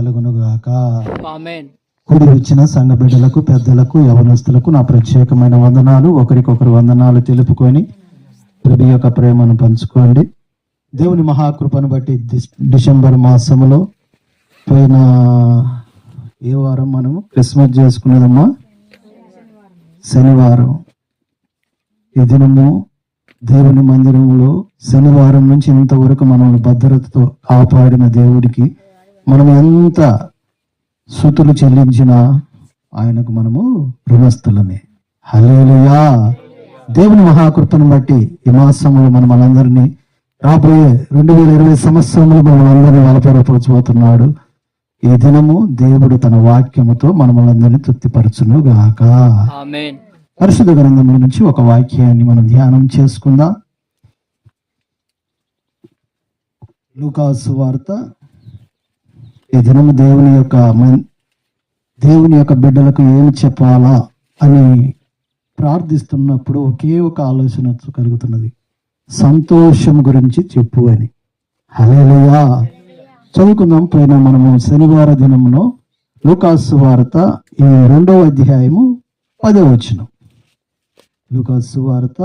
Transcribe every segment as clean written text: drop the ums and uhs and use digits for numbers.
కలుగునుగాక. ఆమేన్. కూడి వచ్చిన సంఘ బిడ్డలకు, పెద్దలకు, యవనస్తులకు నా ప్రత్యేకమైన వందనాలు. ఒకరికొకరు వందనాలు తెలుపుకొని ప్రభు యొక్క ప్రేమను పంచుకోండి. దేవుని మహాకృపను బట్టి డిసెంబర్ మాసంలో పోయిన ఏ వారం మనము క్రిస్మస్ చేసుకునేదమ్మా? శనివారం. ఈ దినము దేవుని మందిరంలో శనివారం నుంచి ఇంతవరకు మనల్ని భద్రతతో కాపాడిన దేవుడికి మనం ఎంత స్తుతులు చెల్లించినా ఆయనకు మనము రుణస్థులమే. హల్లెలూయా. దేవుని మహాకృపను బట్టి ఈ మాసంలో మనం మనందరినీ రాబోయే 2020 సంవత్సరంలో మనం అందరినీ బలపరచబోతున్నాడు. ఈ దినము దేవుడు తన వాక్యముతో మనమందరినీ తృప్తిపరచును గాక. ఆమేన్. పరిశుద్ధ గ్రంథంలో నుంచి ఒక వాక్యాన్ని మనం ధ్యానం చేసుకుందాం. లూకాసు వార్త. ఈ దినము దేవుని యొక్క బిడ్డలకు ఏమి చెప్పాలా అని ప్రార్థిస్తున్నప్పుడు ఒకే ఒక ఆలోచన కలుగుతున్నది, సంతోషం గురించి చెప్పు అని. హల్లెలూయా. చదువుకుందాం. పోయిన మనము శనివార దినములో లూకాసు వార్త 2వ అధ్యాయము 10వ వచనం. లూకాసు వార్త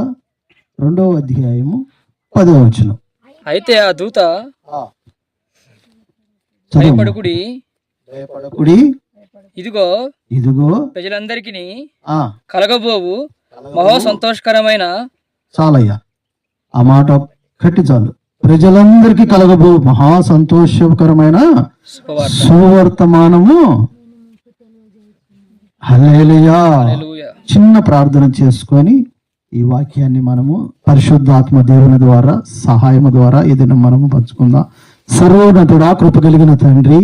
2వ అధ్యాయము 10వ వచనం. అయితే ఆ దూత భయపడకుడి, ఇదిగో ప్రజలందరికీ కలగబోవు మహా సంతోషకరమైన. చాలయ్యా, ఆ మాట కట్టి చాలు. ప్రజలందరికీ కలగబో మహా సంతోషకరమైన సువర్తమానము. హల్లెలూయా. చిన్న ప్రార్థన చేసుకొని ఈ వాక్యాన్ని మనము పరిశుద్ధాత్మ దేవుని ద్వారా సహాయము ద్వారా ఈ దినం మనము పంచుకుందాం. సర్వోన్నతుడా, కృప కలిగిన తండ్రి,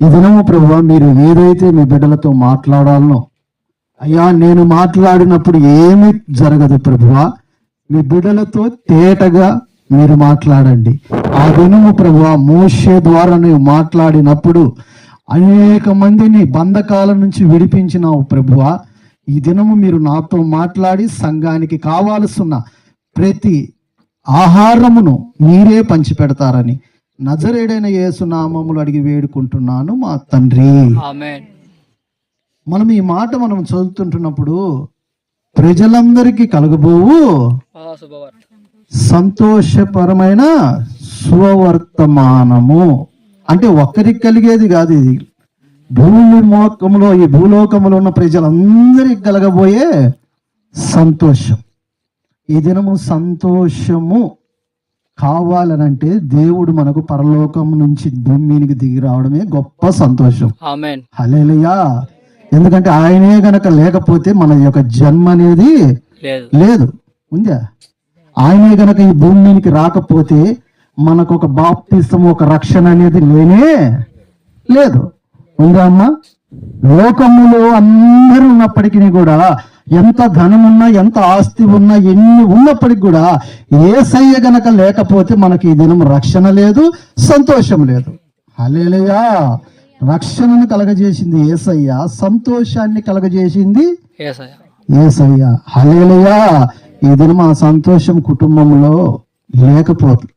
ఈ దినము ప్రభువా మీరు ఏదైతే మీ బిడ్డలతో మాట్లాడాలనో అయ్యా, నేను మాట్లాడినప్పుడు ఏమీ జరగదు ప్రభువా, మీ బిడ్డలతో తేటగా మీరు మాట్లాడండి. ఆ దినము ప్రభువా మోషే ద్వారా నువ్వు మాట్లాడినప్పుడు అనేక మందిని బంధకాల నుంచి విడిపించినావు ప్రభువా. ఈ దినము మీరు నాతో మాట్లాడి సంఘానికి కావాల్సిన ప్రతి ఆహారమును మీరే పంచిపెడతారని నజరేడైన యేసు నామములు అడిగి వేడుకుంటున్నాను మా తండ్రి. ఆమేన్. మనం ఈ మాట మనం చదువుతుంటున్నప్పుడు ప్రజలందరికీ కలగబోవు సంతోషపరమైన సువర్తమానము అంటే ఒక్కరికి కలిగేది కాదు. ఇది ఈ భూలోకములో ఉన్న ప్రజలందరికీ కలగబోయే సంతోషం. ఈ దినము సంతోషము కావాలనంటే దేవుడు మనకు పరలోకం నుంచి భూమికి దిగి రావడమే గొప్ప సంతోషం. ఆమేన్. హల్లెలూయా. ఎందుకంటే ఆయనే గనక లేకపోతే మన యొక్క జన్మ అనేది లేదు. ఉందా? ఆయనే గనక ఈ భూమికి రాకపోతే మనకు ఒక బాప్తిసం, ఒక రక్షణ అనేది లేనే లేదు. ఉందా అమ్మా? లోకములో అందరూ ఉన్నప్పటికీ కూడా, ఎంత ధనమున్నా, ఎంత ఆస్తి ఉన్నా, ఎన్ని ఉన్నప్పటికి కూడా యేసయ్య గనక లేకపోతే మనకి ఈ దినం రక్షణ లేదు, సంతోషం లేదు. హల్లెలూయా. రక్షణను కలగజేసింది యేసయ్య, సంతోషాన్ని కలగజేసింది యేసయ్య. హల్లెలూయా. ఈ దినం ఆ సంతోషం కుటుంబంలో లేకపోతుంది.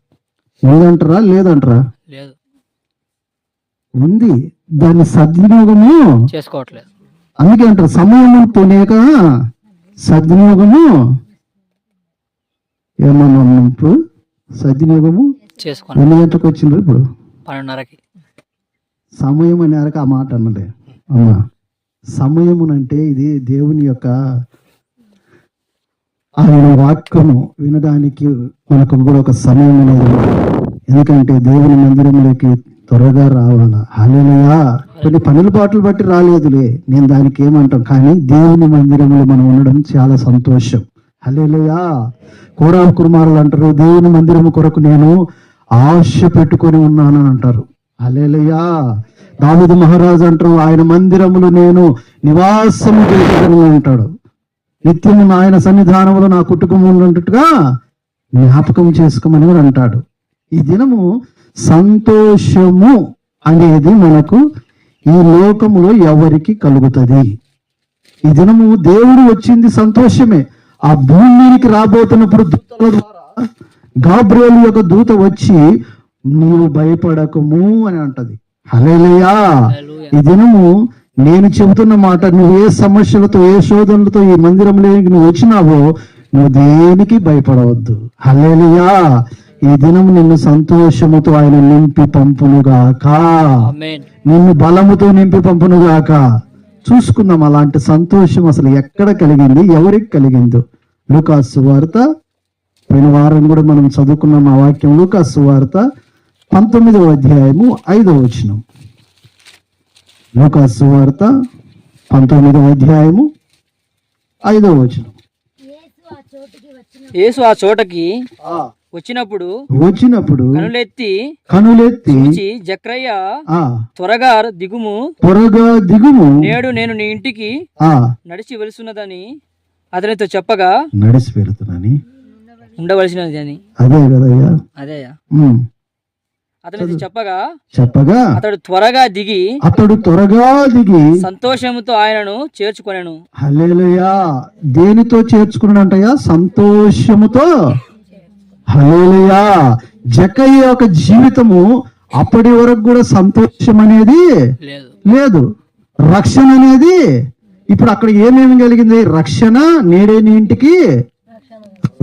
ఉందంటారా? లేదంటారా? ఉంది. దాన్ని సద్వినియోగము చేసుకోవట్లేదు. అందుకే అంటారు సమయము పోనేక సద్వినియోగము. ఏమన్నా ఇప్పుడు సద్వినియోగము చేసుకోండి. ఎన్ని గంటలకు వచ్చిండ్రు? ఇప్పుడు 12:30కి. సమయం అనేక ఆ మాట అన్నలే అమ్మా. సమయమునంటే ఇది దేవుని యొక్క ఆయన వాక్యము వినడానికి మనకు కూడా ఒక సమయం అనేది. ఎందుకంటే దేవుని మందిరంలోకి త్వరగా రావాలా. హల్లెలూయా. కొన్ని పనుల పాటలు బట్టి రాలేదులే, నేను దానికి ఏమంటాం, కానీ దేవుని మందిరంలో మనం ఉండడం చాలా సంతోషం. హల్లెలూయా. కోరాల కుమారులు అంటారు, దేవుని మందిరం కొరకు నేను ఆశ పెట్టుకొని ఉన్నానని అంటారు. హల్లెలూయా. దావీదు మహారాజు అంటారు, ఆయన మందిరములు నేను నివాసము చేసేదని అంటాడు. నిత్యము ఆయన సన్నిధానంలో నా కుటుంబం ఉన్నట్టుగా జ్ఞాపకం చేసుకోమని కూడా అంటాడు. ఈ దినము సంతోషము అనేది మనకు ఈ లోకములో ఎవరికి కలుగుతుంది? ఈ దినము దేవుడు వచ్చింది సంతోషమే. ఆ భూమికి రాబోతున్నప్పుడు దూతల ద్వారా గాబ్రియేలు యొక్క దూత వచ్చి నీవు భయపడకము అని అంటది. హల్లెలూయా. ఈ దినము నేను చెబుతున్న మాట, నువ్వు ఏ సమస్యలతో ఏ శోధనలతో ఈ మందిరంలోకి నువ్వు వచ్చినావో నువ్వు దేనికి భయపడవద్దు. హల్లెలూయా. ఈ దినం నిన్ను సంతోషముతో ఆయన నింపి పంపునుగాక, నిన్ను బలముతో నింపి పంపునుగాక. చూసుకుందాం అలాంటి సంతోషం అసలు ఎక్కడ కలిగింది, ఎవరికి కలిగిందో. లూకాసు సువార్త పోయిన వారం కూడా మనం చదువుకున్నాం ఆ వాక్యం. లూకాసు సువార్త 19వ అధ్యాయము 5వ వచనం. లూకాసు సువార్త 19వ అధ్యాయము 5వ వచనం. యేసు ఆ చోటకి వచ్చినప్పుడు కనులెత్తి చూచి, జక్రయ్య త్వరగా దిగుము, నేడు నేను నీ ఇంటికి నడిచి వెలుసున్నదని అతనితో చెప్పగా, నడిచి వెళుతున్నాని ఉండవలసినది అని. అదే కదయ్యా, అదేయా. అతనితో చెప్పగా అతడు త్వరగా దిగి సంతోషముతో ఆయనను చేర్చుకొనెను. హల్లెలూయా. దేనితో చేర్చుకున్నాడంటయ్యా? సంతోషముతో. హల్లెలూయా. జక్కయ్య యొక్క జీవితము అప్పటి వరకు కూడా సంతోషం అనేది లేదు, రక్షణ అనేది. ఇప్పుడు అక్కడ ఏమేమి కలిగింది? రక్షణ, నేడే నీ ఇంటికి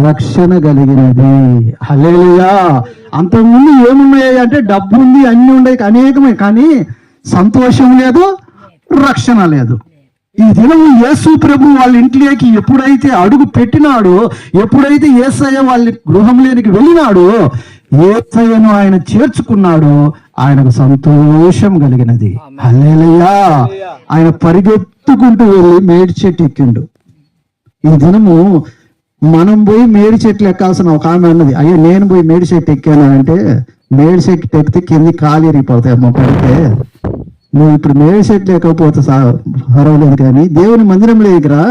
రక్షణ కలిగినది. హల్లెలూయా. అంతకుముందు ఏమున్నాయి అంటే డబ్బు ఉంది, అన్ని ఉన్నాయి, అనేకమే, కానీ సంతోషం లేదు, రక్షణ లేదు. ఈ దినం యేసు ప్రభు వాళ్ళ ఇంట్లోకి ఎప్పుడైతే అడుగు పెట్టినాడో, ఎప్పుడైతే యేసయ్య వాళ్ళ గృహంలోనికి వెళ్ళినాడో, యేసయ్యను ఆయన చేర్చుకున్నాడు, ఆయనకు సంతోషం కలిగినది. హల్లెలూయా. ఆయన పరిగెత్తుకుంటూ వెళ్ళి మేడి చెట్టు ఎక్కిండు. ఈ దినము మనం పోయి మేడి చెట్లు ఎక్కాల్సిన ఒక ఆమె అన్నది, అయ్యో నేను పోయి మేడి చెట్టు ఎక్కాను అంటే, మేడి చెట్టు ఎక్కితే కింది కాలు ఎరిగిపోతాయి అమ్మ పడితే. నువ్వు ఇప్పుడు మేడి చెట్లు ఎక్కకపోతే పర్వాలేదు, కానీ దేవుని మందిరంలో ఎగిరా,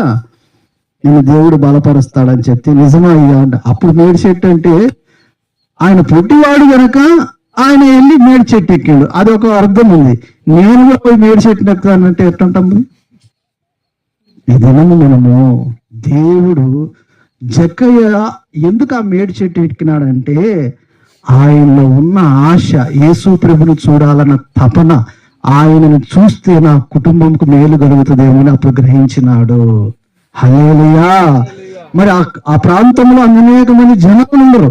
నేను దేవుడు బలపరుస్తాడని చెప్తే నిజమా అయ్యా అంట. అప్పుడు మేడి చెట్టు అంటే ఆయన పొట్టివాడు గనక ఆయన వెళ్ళి మేడి చెట్టు ఎక్కాడు, అది ఒక అర్థం ఉంది. నేను కూడా పోయి మేడి చెట్టు ఎక్కుతానంటే ఎట్టంటాము? ఈ దినము మనము దేవుడు జక్కయ్య ఎందుకు ఆ మేడి చెట్టు ఎక్కినాడంటే, ఆయనలో ఉన్న ఆశ, యేసు ప్రభుని చూడాలన్న తపన, ఆయనను చూస్తే నా కుటుంబంకు మేలు కలుగుతుందేమో అని అప్పుడు గ్రహించినాడు. హల్లెలూయా. మరి ఆ ప్రాంతంలో అనేక మంది జనాలు ఉండరు,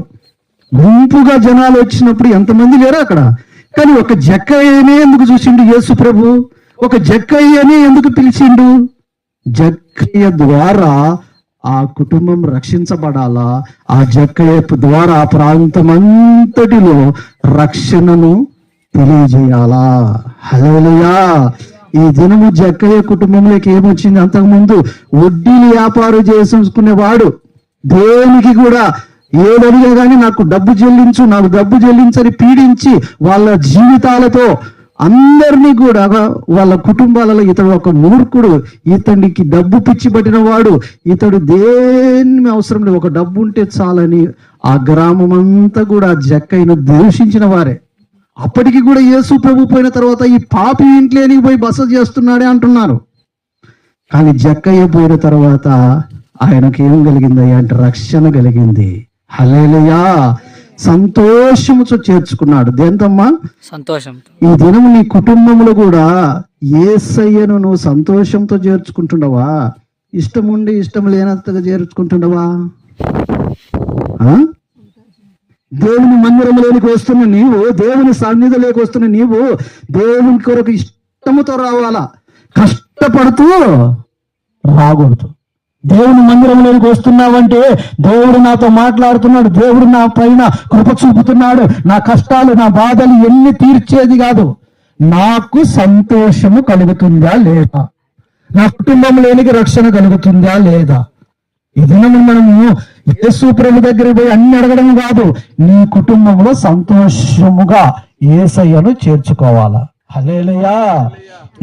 గుంపుగా జనాలు వచ్చినప్పుడు ఎంతమంది లేరు అక్కడ, కానీ ఒక జక్కయ్యనే ఎందుకు చూసిండు యేసు ప్రభు? ఒక జక్కయ్యనే ఎందుకు పిలిచిండు? జక్కయ్య ద్వారా ఆ కుటుంబం రక్షించబడాలా, ఆ జక్కయ్య ద్వారా ఆ ప్రాంతం అంతటిలో రక్షణను తెలియజేయాలా. హల్లెలూయా. ఈ దినము జక్కయ్య కుటుంబంలోకి ఏమొచ్చింది? అంతకుముందు వడ్డీలు వ్యాపారం చేసుకునేవాడు, దేనికి కూడా ఏదడిగా కానీ నాకు డబ్బు చెల్లించని పీడించి వాళ్ళ జీవితాలతో అందరినీ కూడా వాళ్ళ కుటుంబాలలో ఇతడు ఒక మూర్ఖుడు, ఇతడికి డబ్బు పిచ్చి పట్టిన వాడు, ఇతడు దేని అవసరం లేదు, ఒక డబ్బు ఉంటే చాలని ఆ గ్రామం అంతా కూడా జక్కయ్యను దూషించిన వారే. అప్పటికి కూడా యేసు ప్రభు పోయిన తర్వాత ఈ పాపి ఇంట్లోనికి పోయి బస చేస్తున్నాడే అంటున్నారు. కానీ జక్కయ్య పోయిన తర్వాత ఆయనకి ఏం కలిగింది అంటే రక్షణ కలిగింది. హల్లెలూయా. సంతోషముతో చేర్చుకున్నాడు. దేంతమ్మా? సంతోషం. ఈ దినం నీ కుటుంబంలో కూడా యేసయ్యను నువ్వు సంతోషంతో చేర్చుకుంటుండవా? ఇష్టం ఉండి ఇష్టం లేనంతగా చేర్చుకుంటుండవా? దేవుని మందిరంలోనికి వస్తున్న నీవు, దేవుని సన్నిధిలోకి వస్తున్న నీవు దేవుని కొరకు ఇష్టముతో రావాలా, కష్టపడుతూ రాకూడదు. దేవుని మందిరంలోకి వస్తున్నావంటే దేవుడు నాతో మాట్లాడుతున్నాడు, దేవుడు నా పైన కృప చూపుతున్నాడు, నా కష్టాలు నా బాధలు ఎన్ని తీర్చేది కాదు, నాకు సంతోషము కలుగుతుందా లేదా, నా కుటుంబంలోనికి రక్షణ కలుగుతుందా లేదా. ఈ దినము మనము యేసు ప్రభు దగ్గర పోయి అన్ని అడగడం కాదు, నీ కుటుంబంలో సంతోషముగా యేసయ్యను చేర్చుకోవాలా. హల్లెలూయా.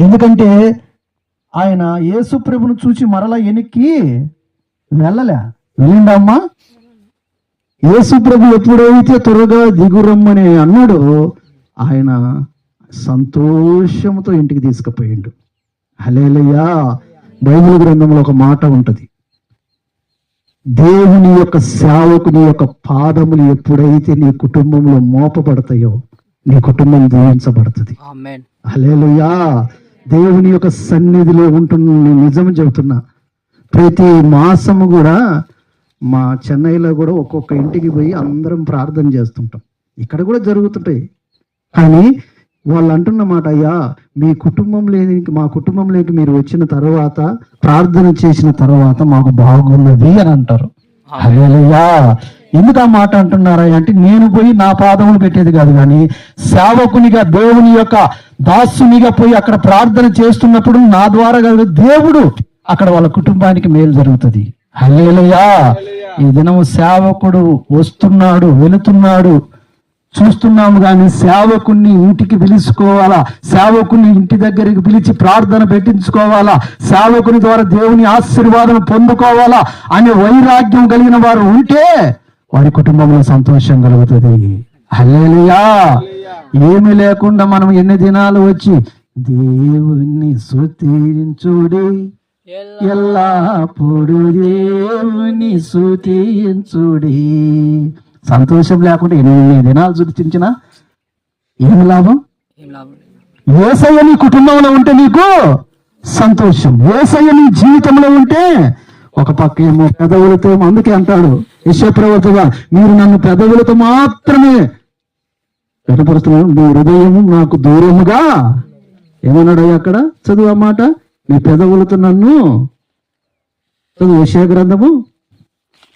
ఎందుకంటే ఆయన యేసు ప్రభును చూసి మరలా వెనక్కి వెళ్ళిండమ్మా. యేసు ప్రభు ఎప్పుడైతే త్వరగా దిగురమ్మని అన్నాడో ఆయన సంతోషంతో ఇంటికి తీసుకుపోయిండు. హల్లెలూయా. బైబిల్ గ్రంథంలో ఒక మాట ఉంటది, దేవుని యొక్క సేవకుని యొక్క పాదములు ఎప్పుడైతే నీ కుటుంబంలో మోపబడతాయో, నీ కుటుంబం దీవించబడుతుంది. ఆమేన్. హల్లెలూయా. దేవుని యొక్క సన్నిధిలో ఉంటున్న నేను నిజం చెబుతున్నా, ప్రతి మాసము కూడా మా చెన్నైలో కూడా ఒక్కొక్క ఇంటికి పోయి అందరం ప్రార్థన చేస్తుంటాం. ఇక్కడ కూడా జరుగుతుంటాయి. కానీ వాళ్ళు అంటున్న మాట, అయ్యా మా కుటుంబంలోకి మీరు వచ్చిన తర్వాత ప్రార్థన చేసిన తర్వాత మాకు బాగున్నది అని అంటారు. హల్లెలూయా. ఎందుకు ఆ మాట అంటున్నారా అంటే, నేను పోయి నా పాదములు పెట్టేది కాదు, కానీ సేవకునిగా దేవుని యొక్క దాసునిగా పోయి అక్కడ ప్రార్థన చేస్తున్నప్పుడు నా ద్వారా కాదు, దేవుడు అక్కడ వాళ్ళ కుటుంబానికి మేలు జరుగుతుంది. హల్లెలూయా. ఈ దినము సేవకుడు వస్తున్నాడు, వెళుతున్నాడు, చూస్తున్నాము, కానీ సేవకుని ఇంటికి పిలుచుకోవాలా, సేవకుని ఇంటి దగ్గరికి పిలిచి ప్రార్థన పెట్టించుకోవాలా, సేవకుని ద్వారా దేవుని ఆశీర్వాదం పొందుకోవాలా అనే వైరాగ్యం కలిగిన వారు ఉంటే వారి కుటుంబంలో సంతోషం కలుగుతుంది. హల్లెలూయా. ఏమి లేకుండా మనం ఎన్ని దినాలు వచ్చి దేవుని స్తుతించుడి, ఎల్లప్పుడు దేవుని స్తుతించుడి, సంతోషం లేకుండా ఎన్ని దినాలు స్తుతించినా ఏమి లాభం? యేసయ్య నీ కుటుంబంలో ఉంటే నీకు సంతోషం. యేసయ్య నీ జీవితంలో ఉంటే, ఒక పక్క ఏమో పెదవులతో, అందుకే అంటాడు యెషయా, మీరు నన్ను పెదవులతో మాత్రమే కనపరుస్తున్నాను, మీ హృదయము నాకు దూరముగా. ఏమన్నాడు అక్కడ? చదువు ఆ మాట. మీ పెదవులతో నన్ను, చదువు యెషయా గ్రంథము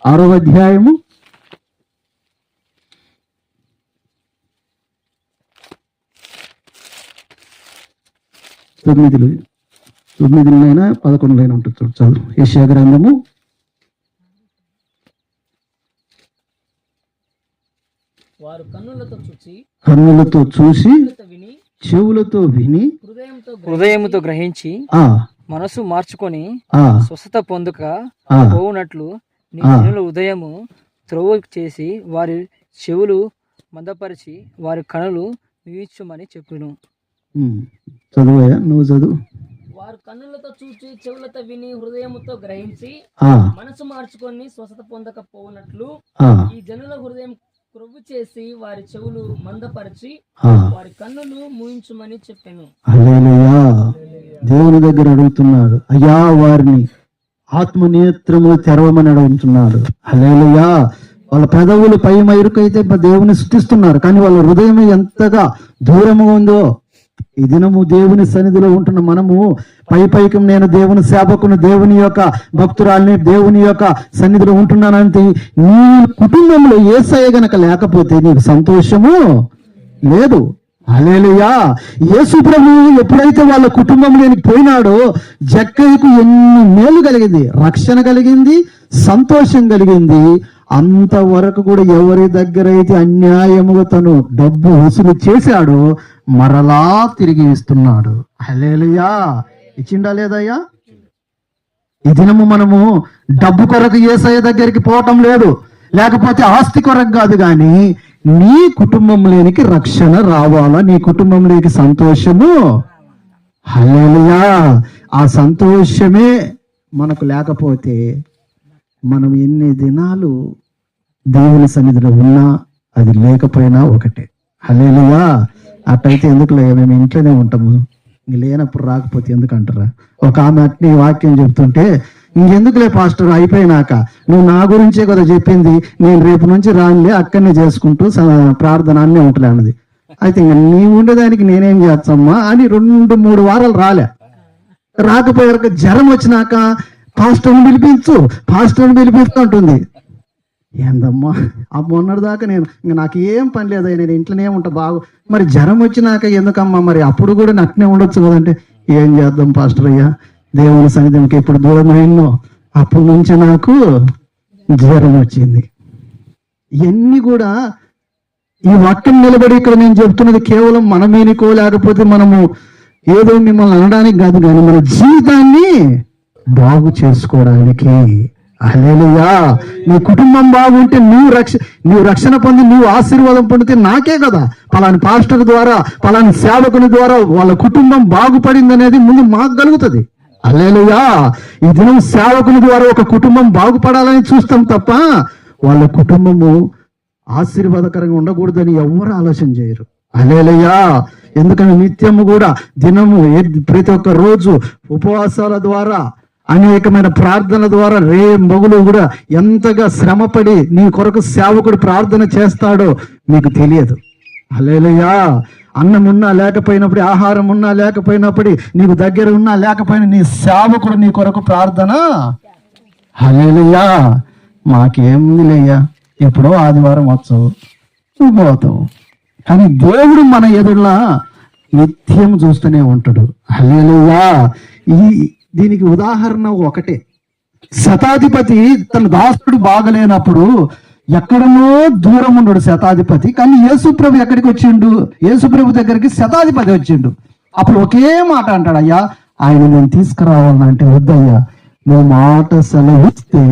6వ అధ్యాయము 9 11 ఉంటుంది. చదువు యెషయా గ్రంథము. వారు కన్నులతో చూసి చెవులతో విని హృదయముతో గ్రహించి మనసు మార్చుకొని స్వస్థత పొందుక పోవునట్లు నీ జనుల హృదయము త్రోవ చేసి వారి చెవులు మందపరిచి వారి కనులు మిగించుమని చెప్పును. చదువయ్యా, నువ్వు చదువు. వారు కన్నులతో చూచి చెవులతో విని హృదయముతో గ్రహించి మనసు మార్చుకొని స్వస్థత పొందకపోవునట్లు ఈ జనుల హృదయం క్రొవ్వు చేసి వారి చెవులు మందపరిచి వారి కన్నులు మూయించుమని చెప్పాను. హల్లెలూయా. దేవుని దగ్గర అడుగుతున్నాడు, అయ్యా వారిని ఆత్మనేత్రము తెరవమని అడుగుతున్నాడు. హల్లెలూయా. వాళ్ళ పెదవులు పై మైరుకైతే దేవుని స్తుతిస్తున్నారు, కానీ వాళ్ళ హృదయం ఎంతగా దూరముగా ఉందో. ఈ దినము దేవుని సన్నిధిలో ఉంటున్న మనము పైకి నేను దేవుని సేవకుని, దేవుని యొక్క భక్తురాల్ని, దేవుని యొక్క సన్నిధిలో ఉంటున్నానంటే, నీ కుటుంబంలో యేసయ్య గనక లేకపోతే నీకు సంతోషము లేదు. హల్లెలూయా. యేసు ప్రభువు ఎప్పుడైతే వాళ్ళ కుటుంబంలోనికి పోయినాడో జక్కయ్యకు ఎన్ని మేలు కలిగింది, రక్షణ కలిగింది, సంతోషం కలిగింది. అంతవరకు కూడా ఎవరి దగ్గర అయితే అన్యాయముగా తను డబ్బు వసూలు చేశాడో మరలా తిరిగి ఇస్తున్నాడు. హల్లెలూయా. ఇచ్చిండా లేదయ్యా? ఈ దినము మనము డబ్బు కొరకు యేసయ్య దగ్గరికి పోవటం లేదు, లేకపోతే ఆస్తి కొరకు కాదు, కానీ నీ కుటుంబంలోనికి రక్షణ రావాలా, నీ కుటుంబంలోకి సంతోషము. హల్లెలూయా. ఆ సంతోషమే మనకు లేకపోతే మనం ఎన్ని దినాలు దేవుని సన్నిధిలో ఉన్నా అది లేకపోయినా ఒకటే. హల్లెలూయా. అట్టయితే ఎందుకులే, మేము ఇంట్లోనే ఉంటాము, ఇంక లేనప్పుడు రాకపోతే ఎందుకు అంటారా? ఒక ఆమె అట్ని వాక్యం చెప్తుంటే, ఇంకెందుకులే పాస్టర్ అయిపోయినాక, నువ్వు నా గురించే కదా చెప్పింది, నేను రేపు నుంచి రానులే, అక్కడనే చేసుకుంటూ ప్రార్థన అన్నీ ఉంటలే అన్నది. అయితే ఇంక నీ ఉండేదానికి నేనేం చేస్తామ్మా అని 2-3 వారాలు రాకపోయాక జ్వరం వచ్చినాక పాస్టర్ని పిలిపించు అంటుంది. ఏందమ్మా, ఆ మొన్నటి దాకా ఇంక నాకు ఏం పని లేదా, నేను ఇంట్లోనే ఉంటా మరి జ్వరం వచ్చినాక ఎందుకమ్మా, మరి అప్పుడు కూడా నట్నే ఉండొచ్చు కదంటే, ఏం చేద్దాం పాస్టర్ అయ్యా, దేవుని సన్నిధికి ఎప్పుడు దూరమైందో అప్పటి నుంచి నాకు జ్వరం వచ్చింది. ఇవన్నీ కూడా ఈ వాక్యం నిలబడి ఇక్కడ నేను చెప్తున్నది కేవలం మన మీనికో, లేకపోతే మనము ఏదో మిమ్మల్ని అనడానికి కాదు, కానీ మన జీవితాన్ని బాగు చేసుకోవడానికి. హల్లెలూయా. నీ కుటుంబం బాగుంటే నువ్వు రక్షణ పొంది నువ్వు ఆశీర్వాదం పొందితే నాకే కదా, పలాని పాస్టర్ ద్వారా, పలాని సేవకుని ద్వారా వాళ్ళ కుటుంబం బాగుపడింది అనేది ముందు మాకు కలుగుతుంది. హల్లెలూయా. ఈ దినం సేవకుని ద్వారా ఒక కుటుంబం బాగుపడాలని చూస్తాం తప్ప వాళ్ళ కుటుంబము ఆశీర్వాదకరంగా ఉండకూడదని ఎవరు ఆలోచన చేయరు. హల్లెలూయా. ఎందుకంటే నిత్యము కూడా దినము ప్రతి ఒక్క రోజు ఉపవాసాల ద్వారా అనేకమైన ప్రార్థనల ద్వారా మొగులు కూడా ఎంతగా శ్రమపడి నీ కొరకు సేవకుడు ప్రార్థన చేస్తాడో మీకు తెలియదు. హల్లెలూయా. అన్నం ఉన్నా లేకపోయినప్పుడు, ఆహారం ఉన్నా లేకపోయినప్పుడు, నీకు దగ్గర ఉన్నా లేకపోయినా నీ సేవకుడు నీ కొరకు ప్రార్థన. హల్లెలూయా. మాకేందిలేయ్యా, ఎప్పుడో ఆదివారం వచ్చావు, నువ్వు పోతావు, కానీ దేవుడు మన ఎదురులా నిత్యం చూస్తూనే ఉంటాడు. హల్లెలూయా. దీనికి ఉదాహరణ ఒకటే. శతాధిపతి తన దాసుడు బాగలేనప్పుడు ఎక్కడనో దూరం ఉన్నాడు శతాధిపతి, కానీ యేసుప్రభు ఎక్కడికి వచ్చిండు? యేసుప్రభు దగ్గరికి శతాధిపతి వచ్చిండు. అప్పుడు ఒకే మాట అంటాడు, అయ్యా ఆయన నేను తీసుకురావాలంటే వద్దయ్యా, నువ్వు మాట సెలవిస్తే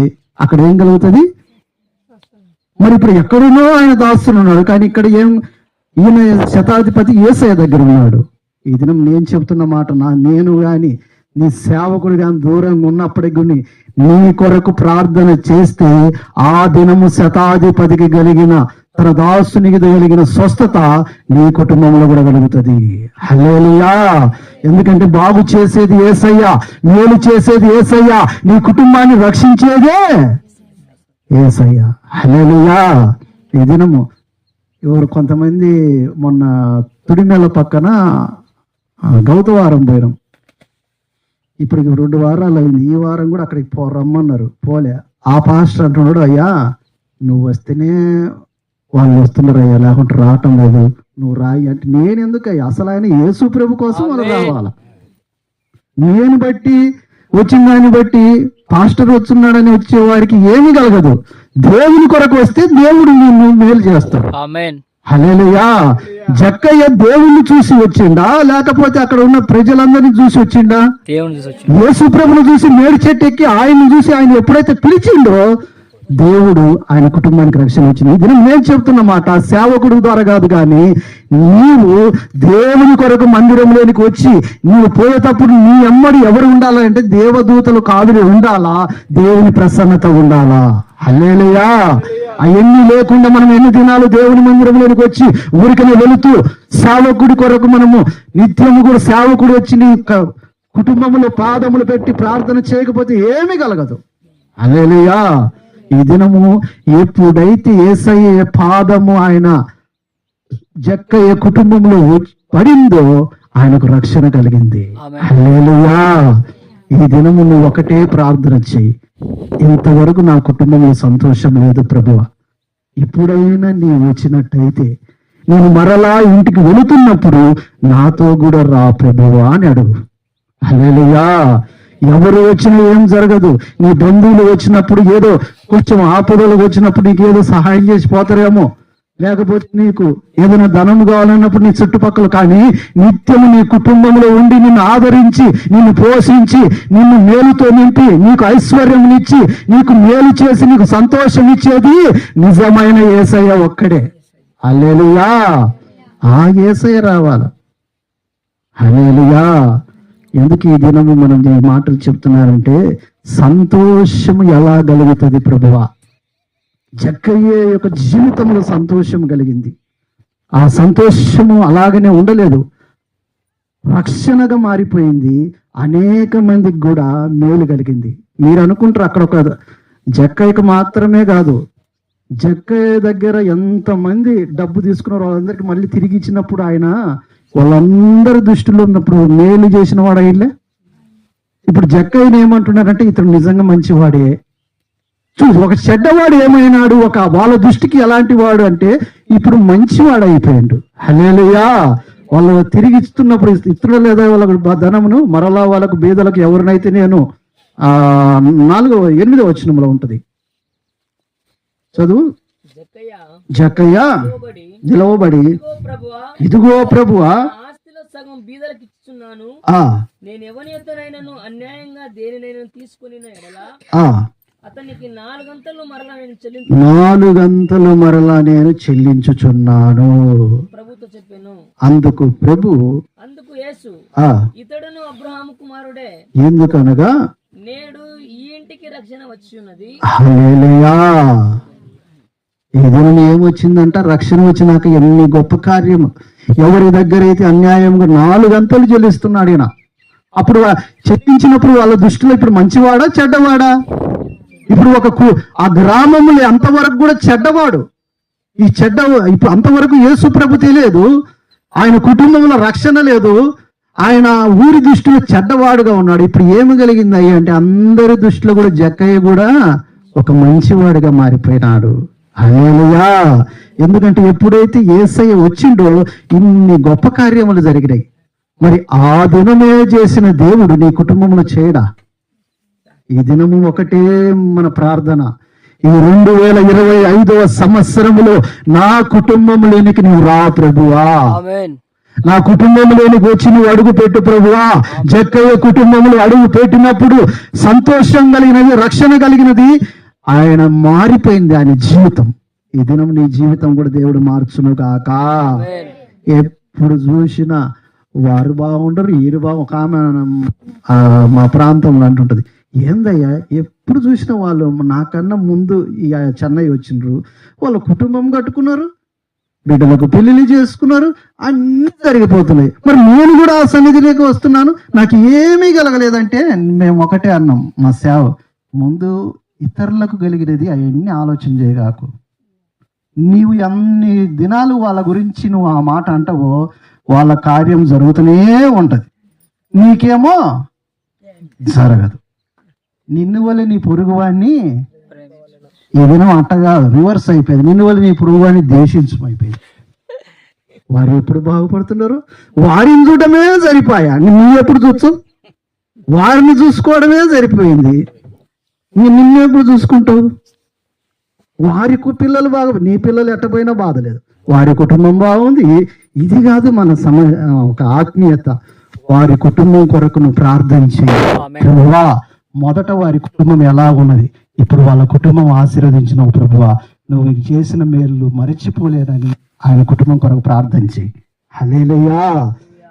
అక్కడ ఏం కలుగుతుంది? మరి ఇప్పుడు ఎక్కడున్నో ఆయన దాస్తులు ఉన్నాడు, కానీ ఇక్కడ ఈయన శతాధిపతి యేసయ్య దగ్గర ఉన్నాడు. ఈ దినం నేను చెప్తున్న మాట, నేను గాని నీ సేవకుడు కానీ దూరంగా ఉన్నప్పటికీ నీ కొరకు ప్రార్థన చేస్తే ఆ దినము శతాధిపతికి కలిగిన, తన దాసునికి కలిగిన స్వస్థత నీ కుటుంబంలో కూడా కలుగుతుంది. హల్లెలూయా. ఎందుకంటే బాగు చేసేది యేసయ్య, మేలు చేసేది యేసయ్య, నీ కుటుంబాన్ని రక్షించేదే యేసయ్య. హల్లెలూయా. ఈ దినము కొంతమంది మొన్న తుడిమెల పక్కన గౌతవారం పోయినాం. ఇప్పటికి 2 వారాలు అయింది. ఈ వారం కూడా అక్కడికి రమ్మన్నారు, పోలే. ఆ పాస్టర్ అంటున్నాడు, అయ్యా నువ్వు వస్తేనే వాళ్ళు వస్తున్నారు అయ్యా, లేకుంటే రావటం లేదు, నువ్వు రాయి అంటే. నేను ఎందుకయ్యా, అసలు ఆయన యేసు ప్రభు కోసం వాళ్ళు రావాల. నేను బట్టి వచ్చిన దాన్ని బట్టి పాస్టర్ వచ్చున్నాడని వచ్చేవారికి ఏమీ కలగదు. దేవుని కొరకు వస్తే దేవుడు నిన్ను మేలు చేస్తాడు. హల్లెలూయా. జక్కయ్య దేవుణ్ణి చూసి వచ్చిండా, లేకపోతే అక్కడ ఉన్న ప్రజలందరినీ చూసి వచ్చిండా? యేసు ప్రభుని చూసి మేడి చెట్టు ఎక్కి ఆయన్ని చూసి ఆయన ఎప్పుడైతే పిలిచిండో దేవుడు ఆయన కుటుంబానికి రక్షణ వచ్చింది. ఇది నేను చెప్తున్న మాట సేవకుడు ద్వారా కాదు, కానీ నీవు దేవుని కొరకు మందిరంలోనికి వచ్చి నీవు పోయేటప్పుడు నీ ఎమ్మడి ఎవరు ఉండాలంటే దేవదూతలు కాదులు ఉండాలా, దేవుని ప్రసన్నత ఉండాలా. హల్లెలూయా. అవన్నీ లేకుండా మనం ఎన్ని దినాలు దేవుని మందిరంలోనికి వచ్చి ఊరికనే వెళుతూ సేవకుడి కొరకు మనము నిత్యము కూడా సేవకుడు వచ్చి నీ కుటుంబంలో పాదములు పెట్టి ప్రార్థన చేయకపోతే ఏమీ కలగదు. హల్లెలూయా. ఈ దినము ఎప్పుడైతే యేసయ్య పాదము ఆయన జక్కయ్య కుటుంబంలో పడిందో ఆయనకు రక్షణ కలిగింది. హల్లెలూయా. ఈ దినము నువ్వు ఒకటే ప్రార్థన చెయ్యి, ఇంతవరకు నా కుటుంబంలో సంతోషం లేదు ప్రభువా, ఇప్పుడైనా నీవు వచ్చినట్టయితే నేను మరలా ఇంటికి వెళుతున్నప్పుడు నాతో కూడా రా ప్రభువా అని అడుగు. హల్లెలూయా. ఎవరు వచ్చినా ఏం జరగదు. నీ బంధువులు వచ్చినప్పుడు ఏదో కొంచెం ఆపదలకు వచ్చినప్పుడు నీకు ఏదో సహాయం చేసి పోతారేమో, లేకపోతే నీకు ఏదైనా ధనం కావాలన్నప్పుడు నీ చుట్టుపక్కల, కానీ నిత్యము నీ కుటుంబంలో ఉండి నిన్ను ఆదరించి నిన్ను పోషించి నిన్ను మేలుతో నింపి నీకు ఐశ్వర్యం ఇచ్చి నీకు మేలు చేసి నీకు సంతోషం ఇచ్చేది నిజమైన యేసయ్య ఒక్కడే. హల్లెలూయా. ఆ యేసయ్య రావాల. హల్లెలూయా. ఎందుకు ఈ దినము మనం ఈ మాటలు చెప్తున్నారంటే సంతోషము ఎలా కలుగుతుంది ప్రభువా? జక్కయ్య యొక్క జీవితంలో సంతోషం కలిగింది. ఆ సంతోషము అలాగనే ఉండలేదు, రక్షణగా మారిపోయింది. అనేక మందికి కూడా మేలు కలిగింది. మీరు అనుకుంటారు అక్కడ ఒక జక్కయ్యకు మాత్రమే కాదు, జక్కయ్య దగ్గర ఎంతమంది డబ్బు తీసుకున్నారో వాళ్ళందరికీ మళ్ళీ తిరిగి ఇచ్చినప్పుడు ఆయన వాళ్ళందరి దృష్టిలో ఉన్నప్పుడు మేలు చేసిన వాడు అయ్యలే. ఇప్పుడు జక్కయ్యని ఏమంటున్నారంటే ఇతడు నిజంగా మంచివాడే. చూసి ఒక చెడ్డవాడు ఏమైనాడు, ఒక వాళ్ళ దృష్టికి ఎలాంటి వాడు అంటే ఇప్పుడు మంచివాడు అయిపోయాడు. హల్లెలూయా. వాళ్ళు తిరిగి ఇస్తున్నప్పుడు ఇస్తున్నా లేదా వాళ్ళకు ధనమును మరలా వాళ్ళకు బీదలకు ఎవరినైతే నేను 8వ వచనంలో ఉంటది చదువు. జక్కయ్య నిలవబడి ఇదిగో ప్రభువా సగం బీదలకు ఇచ్చుచున్నాను, నేను ఎవని యొద్దనైనను అన్యాయంగా దేనినైనా తీసుకుని అతనికి 4 గంటలు మరలా నేను చెల్లించుచున్నాను ప్రభుతో చెప్పాను. అందుకు యేసు ఇతడును అబ్రహాము కుమారుడే, ఎందుకనగా నేడు ఈ ఇంటికి రక్షణ వచ్చి ఉన్నది. హల్లెలూయా. ఈ దినం ఏమొచ్చిందంట? రక్షణ వచ్చినాక ఎన్ని గొప్ప కార్యము. ఎవరి దగ్గర అయితే అన్యాయంగా 4 గంటలు చెల్లిస్తున్నాడు ఈయన. అప్పుడు చెల్లించినప్పుడు వాళ్ళ దృష్టిలో ఇప్పుడు మంచివాడా చెడ్డవాడా? ఇప్పుడు ఆ గ్రామంలో అంతవరకు కూడా చెడ్డవాడు. ఇప్పుడు అంతవరకు యేసు ప్రభు తెలియదు, ఆయన కుటుంబంలో రక్షణ లేదు, ఆయన ఊరి దృష్టిలో చెడ్డవాడుగా ఉన్నాడు. ఇప్పుడు ఏమి కలిగింది అయ్యి అంటే అందరి దృష్టిలో కూడా జక్కయ్య కూడా ఒక మంచివాడిగా మారిపోయినాడు. హల్లెలూయా. ఎందుకంటే ఎప్పుడైతే యేసయ్య వచ్చిండో ఇన్ని గొప్ప కార్యములు జరిగినాయి. మరి ఆ దినమే చేసిన దేవుడు నీ కుటుంబంలో చేయడా? ఈ దినము ఒకటే మన ప్రార్థన, ఈ 2025వ సంవత్సరములో నా కుటుంబంలోనికి నువ్వు రా ప్రభువా, నా కుటుంబంలోనికి వచ్చి నువ్వు అడుగు పెట్టు ప్రభువా. జక్కయ్య కుటుంబంలో అడుగు పెట్టినప్పుడు సంతోషం కలిగినది, రక్షణ కలిగినది, ఆయన మారిపోయింది ఆయన జీవితం. ఈ దినం నీ జీవితం కూడా దేవుడు మార్చును కాక. ఎప్పుడు చూసినా వారు బాగుండరు, వీరు ఒక ఆమె మా ప్రాంతంలో అంటుంటది, ఏందయ్యా ఎప్పుడు చూసినా వాళ్ళు నాకన్నా ముందు ఈ చెన్నై వచ్చిండ్రు, వాళ్ళ కుటుంబం కట్టుకున్నారు, బిడ్డలకు పెళ్లిళ్ళు చేసుకున్నారు, అన్ని జరిగిపోతున్నాయి, మరి నేను కూడా ఆ సన్నిధిలోకి వస్తున్నాను, నాకు ఏమీ కలగలేదంటే మేము ఒకటే అన్నాం, మా సేవ ముందు ఇతరులకు కలిగినది అవన్నీ ఆలోచన చేయగాకు. నీవు ఎన్ని దినాలు వాళ్ళ గురించి నువ్వు ఆ మాట అంటావో వాళ్ళ కార్యం జరుగుతూనే ఉంటది, నీకేమో జరగదు. నిన్ను వల్ల నీ పొరుగువాడిని ఏదైనా అట్టగా రివర్స్ అయిపోయింది, నిన్ను వల్ల నీ పొరుగువాడిని ద్వేషించమైపోయింది. వారు ఎప్పుడు బాగుపడుతున్నారు? వారిని చూడటమే సరిపోయా, నువ్వు ఎప్పుడు చూసు? వారిని చూసుకోవడమే సరిపోయింది, నిన్ను ఎప్పుడు చూసుకుంటావు? వారి పిల్లలు నీ పిల్లలు ఎట్టపోయినా బాధ లేదు, వారి కుటుంబం బాగుంది. ఇది కాదు మన ఒక ఆత్మీయత. వారి కుటుంబం కొరకు నువ్వు ప్రార్థన చేయి ప్రభువా. మొదట వారి కుటుంబం ఎలా ఉన్నది, ఇప్పుడు వాళ్ళ కుటుంబం ఆశీర్వదించిన ప్రభువా, నువ్వు చేసిన మేలు మరచిపోలేదని ఆయన కుటుంబం కొరకు ప్రార్థన చేయి. హల్లెలూయా.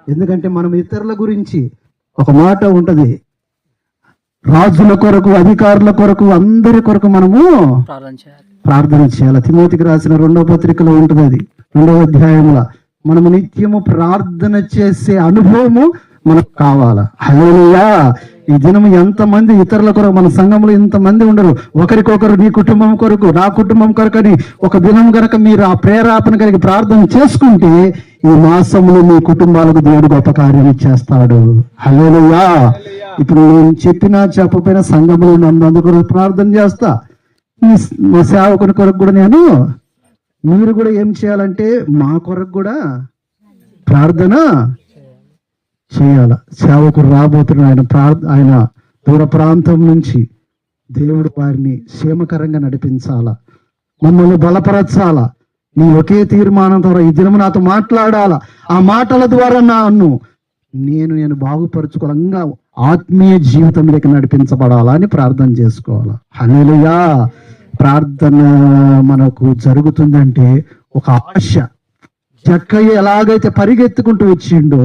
ఎందుకంటే మనం ఇతరుల గురించి ఒక మాట ఉంటది, రాజుల కొరకు, అధికారుల కొరకు, అందరి కొరకు మనము ప్రార్థన చేయాలి. తిమోతికి రాసిన 2వ పత్రికలో ఉంటుంది, అది 2వ అధ్యాయంలో. మనము నిత్యము ప్రార్థన చేసే అనుభవము మనకు కావాలా. హల్లెలూయా. ఈ దినము ఎంతమంది ఇతరుల కొరకు, మన సంఘంలో ఇంతమంది ఉండరు, ఒకరికొకరు నీ కుటుంబం కొరకు, నా కుటుంబం కొరకు అని ఒక దినం కనుక మీరు ఆ ప్రేరేపణ కలిగి ప్రార్థన చేసుకుంటే ఈ మాసంలో మీ కుటుంబాలకు దేవుడు గొప్ప కార్యం చేస్తాడు. హల్లెలూయా. ఇప్పుడు నేను చెప్పినా చెప్పకపోయినా సంఘంలో నన్ను కొరకు ప్రార్థన చేస్తా, మీ సేవకుని కొరకు కూడా నేను, మీరు కూడా ఏం చేయాలంటే మా కొరకు కూడా ప్రార్థన చేయాల. సేవకుడు రాబోతున్న ఆయన దూర ప్రాంతం నుంచి దేవుడు వారిని క్షేమకరంగా నడిపించాలా, మమ్మల్ని బలపరచాలా. నీ ఒకే తీర్మానం ద్వారా ఈ దినము నాతో మాట్లాడాలా, ఆ మాటల ద్వారా నేను బాగుపరచుకోవాలంగా ఆత్మీయ జీవితంలోకి నడిపించబడాలా అని ప్రార్థన చేసుకోవాలా. హల్లెలూయా. ప్రార్థన మనకు జరుగుతుందంటే ఒక ఆశ. జక్కయ్య ఎలాగైతే పరిగెత్తుకుంటూ వచ్చిండో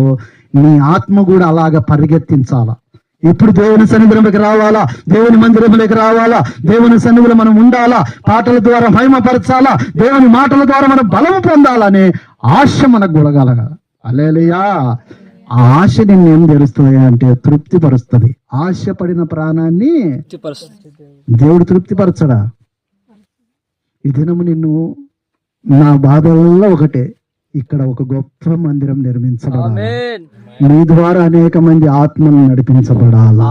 నీ ఆత్మ కూడా అలాగ పరిగెత్తించాలా. ఇప్పుడు దేవుని సన్నిధిలోకి రావాలా, దేవుని మందిరంలోకి రావాలా, దేవుని సన్నిధిలో మనం ఉండాలా, పాటల ద్వారా మహిమపరచాలా, దేవుని మాటల ద్వారా మనం బలము పొందాలనే ఆశ మనకు గుడగలగా. హల్లెలూయా. ఆ ఆశ నిన్ను ఏం తెలుస్తుంది అంటే తృప్తిపరుస్తుంది. ఆశపడిన ప్రాణాన్ని దేవుడు తృప్తిపరచడా? ఈ దినము నిన్ను నా బాధల్లో ఒకటే, ఇక్కడ ఒక గొప్ప మందిరం నిర్మించబడాలి, నీ ద్వారా అనేక మంది ఆత్మలు నడిపించబడాలా.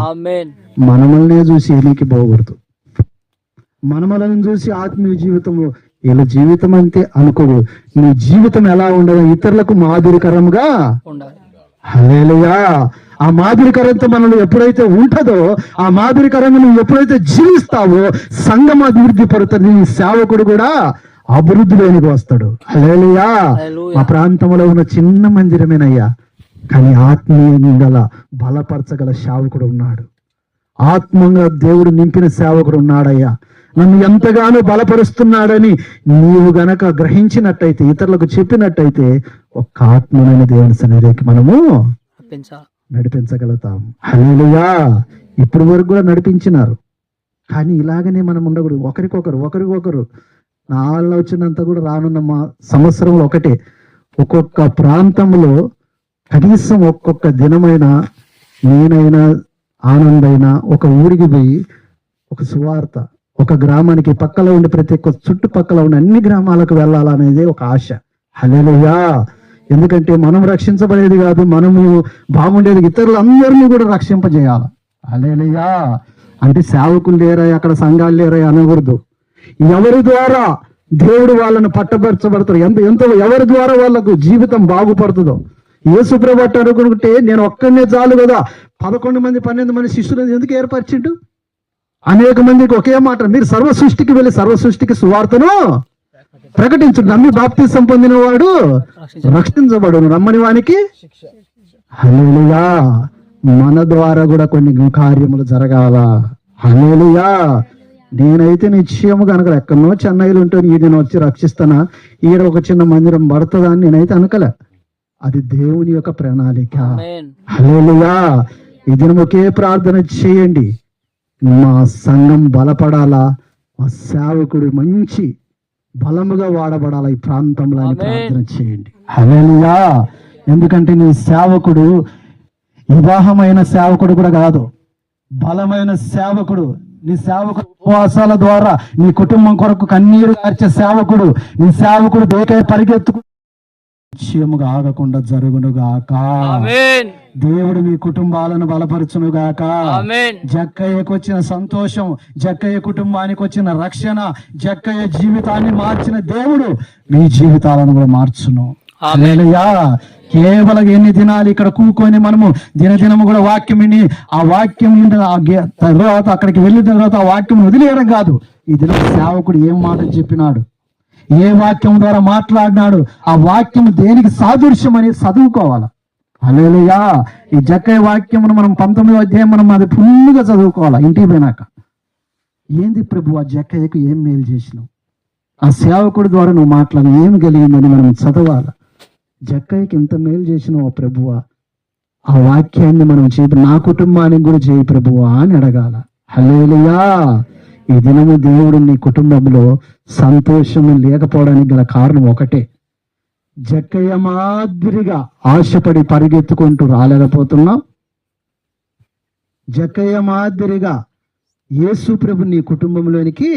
మనమల్నే చూసి ఎనికి పోకూడదు, మనమలను చూసి ఆత్మీయ జీవితంలో ఇలా జీవితం అంతే అనుకోడు. నీ జీవితం ఎలా ఉండదు, ఇతరులకు మాదిరికరంగా ఉండాలి. హల్లెలూయా. ఆ మాదిరికరంతో మనలో ఎప్పుడైతే ఉంటుందో, ఆ మాదిరికరంగా నువ్వు ఎప్పుడైతే జీవిస్తావో సంఘం అభివృద్ధి పడుతుంది, నీ సేవకుడు కూడా అభివృద్ధిలోనికి వస్తాడు. హల్లెలూయా. మా ప్రాంతంలో ఉన్న చిన్న మందిరమేనయ్యా, కానీ ఆత్మీయంగా బలపరచగల సేవకుడు ఉన్నాడు, ఆత్మంగా దేవుడు నింపిన సేవకుడు ఉన్నాడయ్యా. నన్ను ఎంతగానో బలపరుస్తున్నాడని నీవు గనక గ్రహించినట్టయితే, ఇతరులకు చెప్పినట్టయితే ఒక్క ఆత్మమైన దేవుని సన్నిధికి మనము నడిపించగలుగుతాం. హల్లెలూయా. ఇప్పుడు వరకు కూడా నడిపించినారు, కానీ ఇలాగనే మనం ఉండకూడదు. ఒకరికొకరు నా ఆలోచనంతా కూడా రానున్న మా సంవత్సరంలో ఒకటే, ఒక్కొక్క ప్రాంతంలో కనీసం ఒక్కొక్క దినమైన నేనైనా ఆనందైనా ఒక ఊరికి పోయి ఒక సువార్త, ఒక గ్రామానికి పక్కలో ఉండి ప్రతి ఒక్క చుట్టుపక్కల ఉన్న అన్ని గ్రామాలకు వెళ్ళాలనేది ఒక ఆశ. హల్లెలూయా. ఎందుకంటే మనం రక్షించబడేది కాదు, మనము బాగుండేది, ఇతరులందరినీ కూడా రక్షింపజేయాలి. హల్లెలూయా. అంటే సేవకులు లేరా, అక్కడ సంఘాలు లేరా అనకూడదు. ఎవరి ద్వారా దేవుడు వాళ్ళని పట్టపరచబడతారు, ఎవరి ద్వారా వాళ్ళకు జీవితం బాగుపడుతుందో. యేసు ప్రభువు అనుకుంటే నేను ఒక్కనే చాలు కదా, 11 మంది 12 మంది శిష్యులను ఎందుకు ఏర్పరిచిండు? అనేక మందికి ఒకే మాట, మీరు సర్వ సృష్టికి వెళ్ళి సర్వ సృష్టికి సువార్తను ప్రకటించు, నమ్మి బాప్తిసం పొందిన వాడు రక్షించబడును, నమ్మని వానికి. హల్లెలూయా. మన ద్వారా కూడా కొన్ని కార్యములు జరగాల. హల్లెలూయా. నేనైతే నిశ్చయము కనుక ఎక్కడనో చెన్నైలో ఉంటే నేను వచ్చి రక్షిస్తానా, ఈడ ఒక చిన్న మందిరం పడుతుందా అని నేనైతే అనుకలే. అది దేవుని యొక్క ప్రణాళిక. హల్లెలూయా. ఈ దినం ఒకే ప్రార్థన చేయండి, మా సంఘం బలపడాలా, మా సేవకుడు మంచి బలముగా వాడబడాలా ఈ ప్రాంతంలో అని ప్రార్థన చేయండి. హల్లెలూయా. ఎందుకంటే నీ సేవకుడు వివాహమైన సేవకుడు కూడా కాదు, బలమైన సేవకుడు. నీ సేవకుడు ఉపవాసాల ద్వారా నీ కుటుంబం కొరకు కన్నీరు కార్చే సేవకుడు. నీ సేవకుడు దేకే పరిగెత్తుకు నిశ్చయముగా ఆగకుండా జరుగునుగాక. దేవుడు మీ కుటుంబాలను బలపరచునుగాక. జక్కయ్యకు వచ్చిన సంతోషం, జక్కయ్య కుటుంబానికి వచ్చిన రక్షణ, జక్కయ్య జీవితాన్ని మార్చిన దేవుడు మీ జీవితాలను కూడా మార్చును. హల్లెలూయా. కేవలం ఎన్ని దినాలు ఇక్కడ కూకొని మనము దినదినము కూడా వాక్యం విని ఆ వాక్యం తర్వాత అక్కడికి వెళ్ళిన తర్వాత ఆ వాక్యం వదిలేయడం కాదు. ఈ దిన సేవకుడు ఏం మాటలు చెప్పినాడు, ఏ వాక్యం ద్వారా మాట్లాడినాడు, ఆ వాక్యం దేనికి సాదృశ్యం అని చదువుకోవాలి. హల్లెలూయా. ఈ జక్కయ్య వాక్యమును మనం 19వ అధ్యాయం మనం అది ఫుల్గా చదువుకోవాలి. ఇంటికి పోయినాక ఏంది ప్రభు ఆ జక్కయ్యకు ఏం మేలు చేసినావు, ఆ సేవకుడి ద్వారా నువ్వు మాట్లాడి ఏమి కలిగిందని మనం చదవాలి. జక్కయ్యకి ఇంత మేలు చేసినావు ప్రభువా, ఆ వాక్యాన్ని మనం నా కుటుంబానికి కూడా చేయి ప్రభువా అని అడగాల. హల్లెలూయా. ఈ దినము దేవుడు నీ కుటుంబంలో సంతోషము లేకపోవడానికి గల కారణం ఒకటే, జక్కయ్య మాదిరిగా ఆశపడి పరిగెత్తుకుంటూ రాలేకపోతున్నాం, జక్కయ్య మాదిరిగా యేసు ప్రభు నీ కుటుంబంలోనికి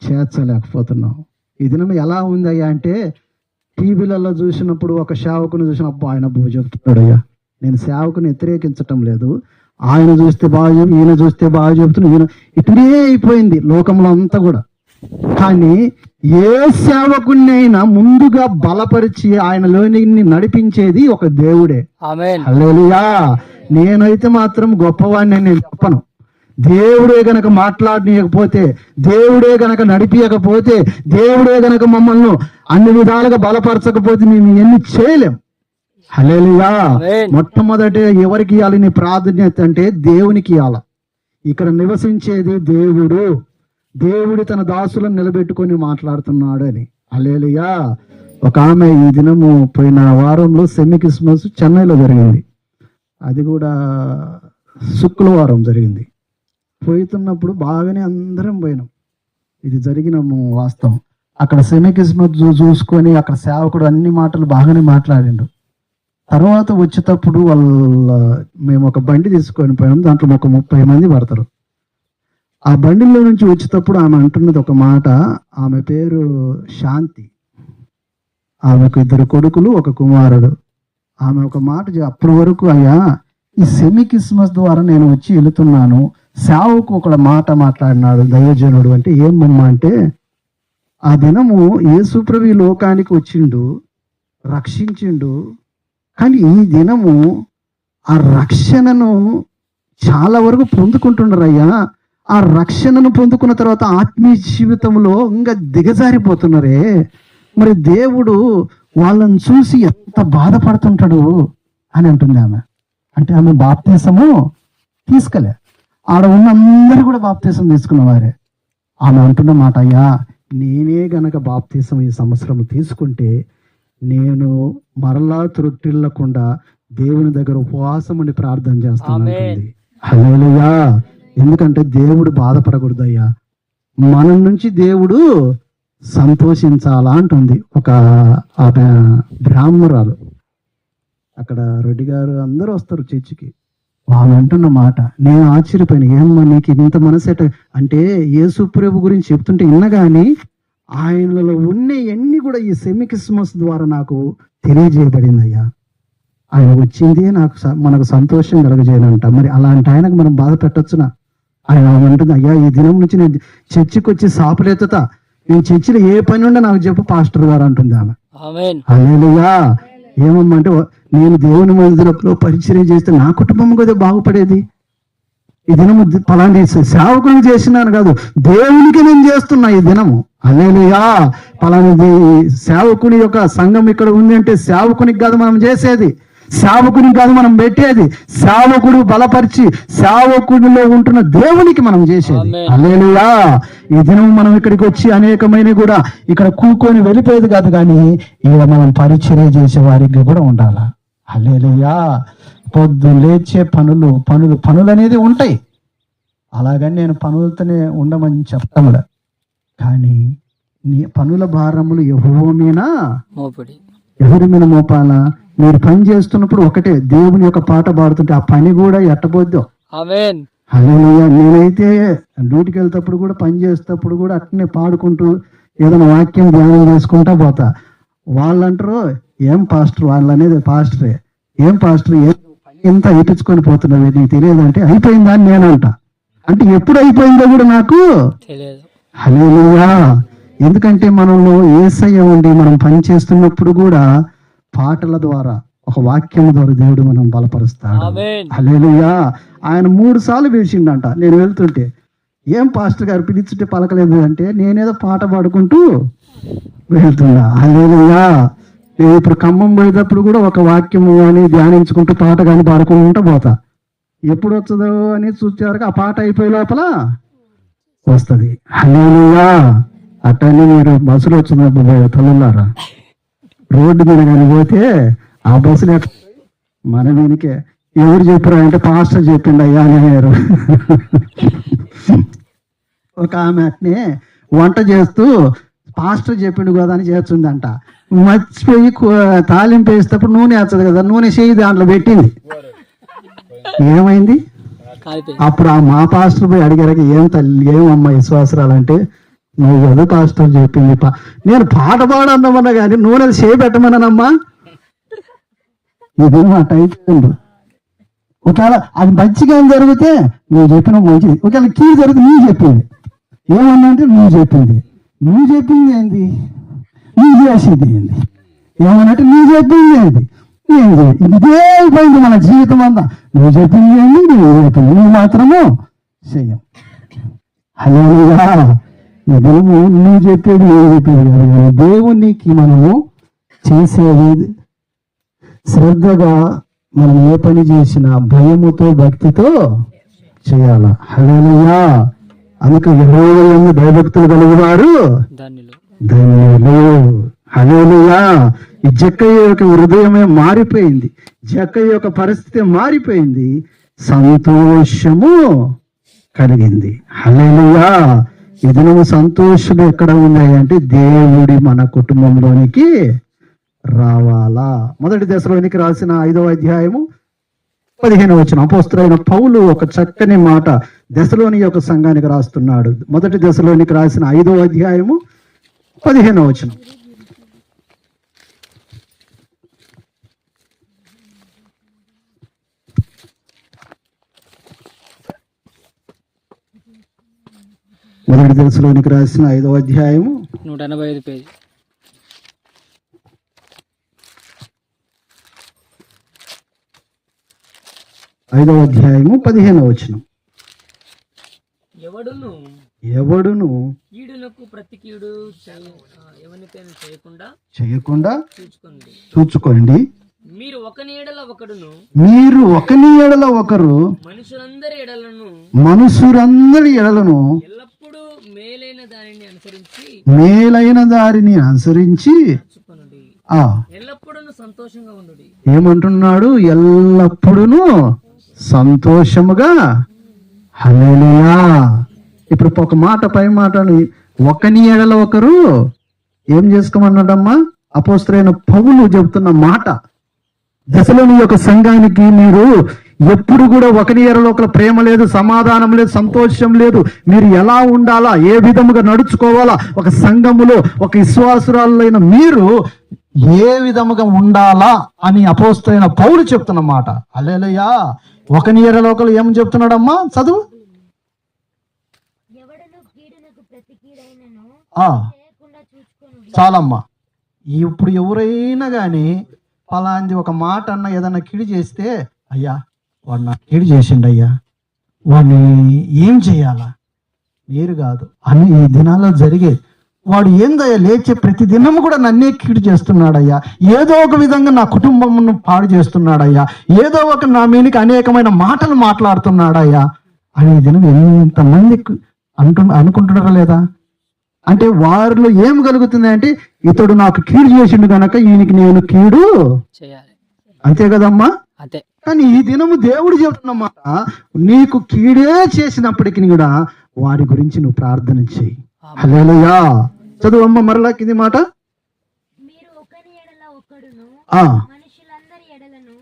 చేర్చలేకపోతున్నాం. ఈ దినం ఎలా ఉందయ్యా అంటే, టీవీలలో చూసినప్పుడు ఒక సేవకుని చూసినప్పుడు ఆయన బాగా చెప్తున్నాడయ్యా. నేను సేవకుని వ్యతిరేకించటం లేదు, ఆయన చూస్తే బాగా చెప్పి, ఈయన చూస్తే బాగా చెప్తున్నా, ఈయన ఇటుడే అయిపోయింది లోకంలో అంతా కూడా. కానీ ఏ సేవకుని అయినా ముందుగా బలపరిచి ఆయనలోని నడిపించేది ఒక దేవుడే. హల్లెలూయా. నేనైతే మాత్రం గొప్పవాడిని నేను చెప్పను. దేవుడే గనక మాట్లాడనీయకపోతే, దేవుడే గనక నడిపియకపోతే, దేవుడే గనక మమ్మల్ని అన్ని విధాలుగా బలపరచకపోతే మేము ఎన్ని చేయలేం. హల్లెలూయా. మొట్టమొదటి ఎవరికి ఇవ్వాలి నీ ప్రాధాన్యత అంటే దేవునికి ఇవ్వాలి. ఇక్కడ నివసించేది దేవుడు, దేవుడు తన దాసులను నిలబెట్టుకొని మాట్లాడుతున్నాడు అని. హల్లెలూయా. ఒక ఆమె ఈ దినము పోయిన వారంలో సెమీ క్రిస్మస్ చెన్నైలో జరిగింది, అది కూడా శుక్రవారం జరిగింది. పోతున్నప్పుడు బాగానే అందరం పోయినాం, ఇది జరిగిన వాస్తవం. అక్కడ సెమీ క్రిస్మస్ చూసుకొని అక్కడ సేవకుడు అన్ని మాటలు బాగానే మాట్లాడిండు. తర్వాత వచ్చేటప్పుడు మేము ఒక బండి తీసుకొని పోయినాం, దాంట్లో ఒక 30 మంది పడతారు. ఆ బండిలో నుంచి వచ్చేటప్పుడు ఆమె అంటున్నది ఒక మాట, ఆమె పేరు శాంతి, ఆమెకు 2 కొడుకులు 1 కుమారుడు. ఆమె ఒక మాట అప్పటి వరకు, అయ్యా ఈ సెమీ క్రిస్మస్ ద్వారా నేను వచ్చి వెళుతున్నాను, సేవకు ఒక మాట మాట్లాడినాడు దైవజనుడు అంటే ఏమమ్మా అంటే, ఆ దినము యేసు ప్రభు ఈ లోకానికి వచ్చిండు, రక్షించిండు, కానీ ఈ దినము ఆ రక్షణను చాలా వరకు పొందుకుంటున్నారయ్యా. ఆ రక్షణను పొందుకున్న తర్వాత ఆత్మీయ జీవితంలో ఇంకా దిగజారిపోతున్నారే. మరి దేవుడు వాళ్ళని చూసి ఎంత బాధపడుతుంటాడు అని అంటుంది ఆమె. అంటే ఆమె బాప్తీసము తీసుకోలే, ఆడ ఉన్న అందరూ కూడా బాప్తీసం తీసుకున్న వారే. ఆమె అంటున్న మాట, అయ్యా నేనే గనక బాప్తీసం ఈ సంవత్సరం తీసుకుంటే నేను మరలా త్రుట్టిల్లకుండా దేవుని దగ్గర ఉపవాసం ఉండి ప్రార్థన చేస్తాను. హల్లెలూయా. ఎందుకంటే దేవుడు బాధపడకూడదయ్యా, మన నుంచి దేవుడు సంతోషించాలా అంటుంది ఒక ఆమె బ్రాహ్మరాలు. అక్కడ రెడ్డి గారు అందరూ వస్తారు చర్చికి. ఆమె అంటున్న మాట నేను ఆశ్చర్యపోయాను. ఏమమ్మా నీకు ఇంత మనసేట అంటే యేసు ప్రభు గురించి చెప్తుంటే విన్నా కానీ ఆయనలో ఉన్నవన్నీ కూడా ఈ సెమీ క్రిస్మస్ ద్వారా నాకు తెలియజేయబడింది. అయ్యా ఆయన వచ్చింది నాకు మనకు సంతోషం కలగజేయాలంట. మరి అలాంటి ఆయనకు మనం బాధ పెట్టొచ్చునా? ఆయన అంటుంది, అయ్యా ఈ దినం నుంచి నేను చర్చికి వచ్చి సాపలేత నేను చర్చిలో ఏ పని ఉండే నాకు చెప్పు పాస్టర్ గారు అంటుంది ఆమె. హల్లెలూయా. ఏమమ్మా అంటే నేను దేవుని మందిరంలో పరిచర్య చేస్తే నా కుటుంబం కూడా బాగుపడేది. ఈ దినము పలాంటి సేవకులు చేసినాను కాదు, దేవునికి నేను చేస్తున్నా ఈ దినము. హల్లెలూయా. పలానిది సేవకుని యొక్క సంఘం ఇక్కడ ఉంది అంటే సేవకునికి కాదు మనం చేసేది, సేవకుని కాదు మనం పెట్టేది, సేవకుడు బలపరిచి సేవకుడిలో ఉంటున్న దేవునికి మనం చేసేది. హల్లెలూయా. ఈ దినం మనం ఇక్కడికి వచ్చి అనేకమైన కూడా ఇక్కడ కూకొని వెళ్ళిపోయేది కాదు, కానీ ఇక్కడ మనం పరిచర్య చేసే వారికి కూడా ఉండాలా. హల్లెలూయా. పొద్దు లేచే పనులు అనేది ఉంటాయి. అలాగని నేను పనులతోనే ఉండమని చెప్తాను, కానీ నీ పనుల భారములు యెహోవా మీద ఎవరి మీద మోపాలా? మీరు పని చేస్తున్నప్పుడు ఒకటే దేవుని యొక్క పాట పాడుతుంటే ఆ పని కూడా ఎట్టబోద్దు. హల్లెలూయా. నేనైతే డ్యూటీకి వెళ్తేప్పుడు కూడా పని చేసేటప్పుడు కూడా అట్నే పాడుకుంటూ ఏదైనా వాక్యం ధ్యానం చేసుకుంటా పోతా. వాళ్ళంటారు ఏం పాస్టర్, వాళ్ళు అనేది పాస్టరే, ఏం పాస్టర్ ఎంత అయిపించుకొని పోతున్నావు నీకు తెలియదు అంటే అయిపోయిందా అని నేను అంట. అంటే ఎప్పుడు అయిపోయిందో కూడా నాకు తెలియదు. హల్లెలూయా. ఎందుకంటే మనలో యేసయ్య ఉండి మనం పని చేస్తున్నప్పుడు కూడా పాటల ద్వారా ఒక వాక్యం ద్వారా దేవుడు మనం బలపరుస్తాడు. హల్లెలూయా. ఆయన 3 సార్లు పిలిచిండంట. నేను వెళ్తుంటే ఏం పాస్టర్ గారు పిలిచుంటే పలకలేదు అంటే నేనేదో పాట పాడుకుంటూ వెళ్తున్నా. హల్లెలూయా. నేను ఇప్పుడు ఖమ్మం పోయేటప్పుడు కూడా ఒక వాక్యము కానీ ధ్యానించుకుంటూ పాట కానీ పాడుకుంటూ పోతా. ఎప్పుడు వస్తుందో అని చూసేవారికి ఆ పాట అయిపోయే లోపల వస్తుంది. హల్లెలూయా. అట్టని మీరు బస్సులో వచ్చినప్పుడు తల్లులారా రోడ్డు మీద కానీ పోతే ఆ బస్సులు మన మీదకే ఎవరు చెప్పారు అంటే పాస్టర్ చెప్పిండు అయ్యా అనేవారు. ఒక ఆమె అట్నే వంట చేస్తూ పాస్టర్ చెప్పిండు కదా అని చేస్తుందంట. మర్చిపోయి తాలింపు వేసేటప్పుడు నూనె వేస్తుంది కదా, నూనె చేయి దాంట్లో పెట్టింది. ఏమైంది? అప్పుడు ఆ మా పాస్టర్ పోయి అడిగారు, ఏం తల్లి ఏమమ్మా విశ్వాసరాలంటే నువ్వు కదా పాస్టర్ చెప్పింది. నేను పాట పాడన్నామన్నా కానీ నూనె చేయి పెట్టమన్నానమ్మా. ఇదేమో అట్ట అయిపోయింది. ఒకవేళ అది మంచిగా జరిగితే నువ్వు చెప్పిన మంచిది, ఒకవేళ కీడు జరిగితే నువ్వు చెప్పింది. ఏమన్నా అంటే నువ్వు చెప్పింది ఏంది, నువ్వు చేసేది ఏంది, ఏమన్నట్టు నువ్వు చెప్పింది ఏంది, ఇదే అయిపోయింది మన జీవితం అంతా. నువ్వు చెప్పింది ఏంది, నువ్వు మాత్రము చెయ్యం. హల్లెలూయా. నువ్వు చెప్పేది నేను చెప్పేది కాదు, దేవునికి మనము చేసేది శ్రద్ధగా మనం ఏ పని చేసినా భయముతో భక్తితో చేయాల. హల్లెలూయా. అందుకే యెహోవా యందు భయభక్తులు కలిగివారు ధన్యులు. హల్లెలూయా. ఈ జక్కయ్య యొక్క హృదయమే మారిపోయింది, జక్కయ్య యొక్క పరిస్థితి మారిపోయింది, సంతోషము కలిగింది. హల్లెలూయా. ఇది నువ్వు సంతోషం ఎక్కడ ఉన్నాయి అంటే దేవుడి మన కుటుంబంలోనికి రావాలా. 1 దశలోనికి రాసిన 5వ అధ్యాయము 15వ వచనం అపోస్తలుడైన పౌలు ఒక చక్కని మాట దశలోని యొక్క సంఘానికి రాస్తున్నాడు. 1 దశలోనికి రాసిన 5వ అధ్యాయము 15వ వచనం. మొదటి దశలోనికి రాసిన 5వ అధ్యాయము 185 పేజీ 5వ అధ్యాయము 15వ వచనం. ఎవడును కీడునకు ప్రతి కీడు చేయకుండా చూచుకోండి. మీరు ఒకని ఎడల ఒకరు మనుషులందరి ఎడలను ఎల్లప్పుడూ మేలైన దారిని అనుసరించి ఎల్లప్పుడూ సంతోషంగా ఉండుడి. ఏమంటున్నాడు? ఎల్లప్పుడూ సంతోషముగా. హల్లెలూయా. ఇప్పుడు ఒక మాట పై మాటని ఒకని ఎడల ఒకరు ఏం చేసుకోమన్నాడమ్మా? అపోస్తలుడైన పౌలు చెబుతున్న మాట. దశలోని యొక్క సంఘానికి మీరు ఎప్పుడు కూడా ఒకరి ఎడల ఒకరు ప్రేమ లేదు, సమాధానం లేదు, సంతోషం లేదు. మీరు ఎలా ఉండాలా, ఏ విధముగా నడుచుకోవాలా, ఒక సంఘములో ఒక విశ్వాసురాలైన మీరు ఏ విధముగా ఉండాలా అని అపోస్తలుడైన పౌలు చెప్తున్న మాట. హల్లెలూయా. ఒకని ఎడల ఒకరు ఏం చెప్తున్నాడమ్మా? చదువు. చాలమ్మా. ఇప్పుడు ఎవరైనా కానీ పలాంది ఒక మాట అన్న ఏదన్నా కిడి చేస్తే, అయ్యా వాడు నాకు కిడి చేసిండు అయ్యా, వాడిని ఏం చేయాలా? మీరు కాదు అని ఈ దినాల్లో జరిగేది. వాడు ఏందయ్యా లేచే ప్రతి దినం కూడా నన్నే కీడు చేస్తున్నాడయ్యా, ఏదో ఒక విధంగా నా కుటుంబం పాడు చేస్తున్నాడయ్యా, ఏదో ఒక నా మీదకి అనేకమైన మాటలు మాట్లాడుతున్నాడయ్యా అని ఈ దినం ఎంతమంది అనుకుంటున్నారా లేదా? అంటే వారిలో ఏం కలుగుతుంది అంటే, ఇతడు నాకు కీడు చేసిండు గనక ఈయనకి నేను కీడు చేయాలి, అంతే కదమ్మా? అంతే. కానీ ఈ దినము దేవుడు చెబుతున్నమాట, నీకు కీడే చేసినప్పటికీ కూడా వారి గురించి నువ్వు ప్రార్థన చేయి. హల్లెలూయా. చదువమ్మ మరలా కింది మాట.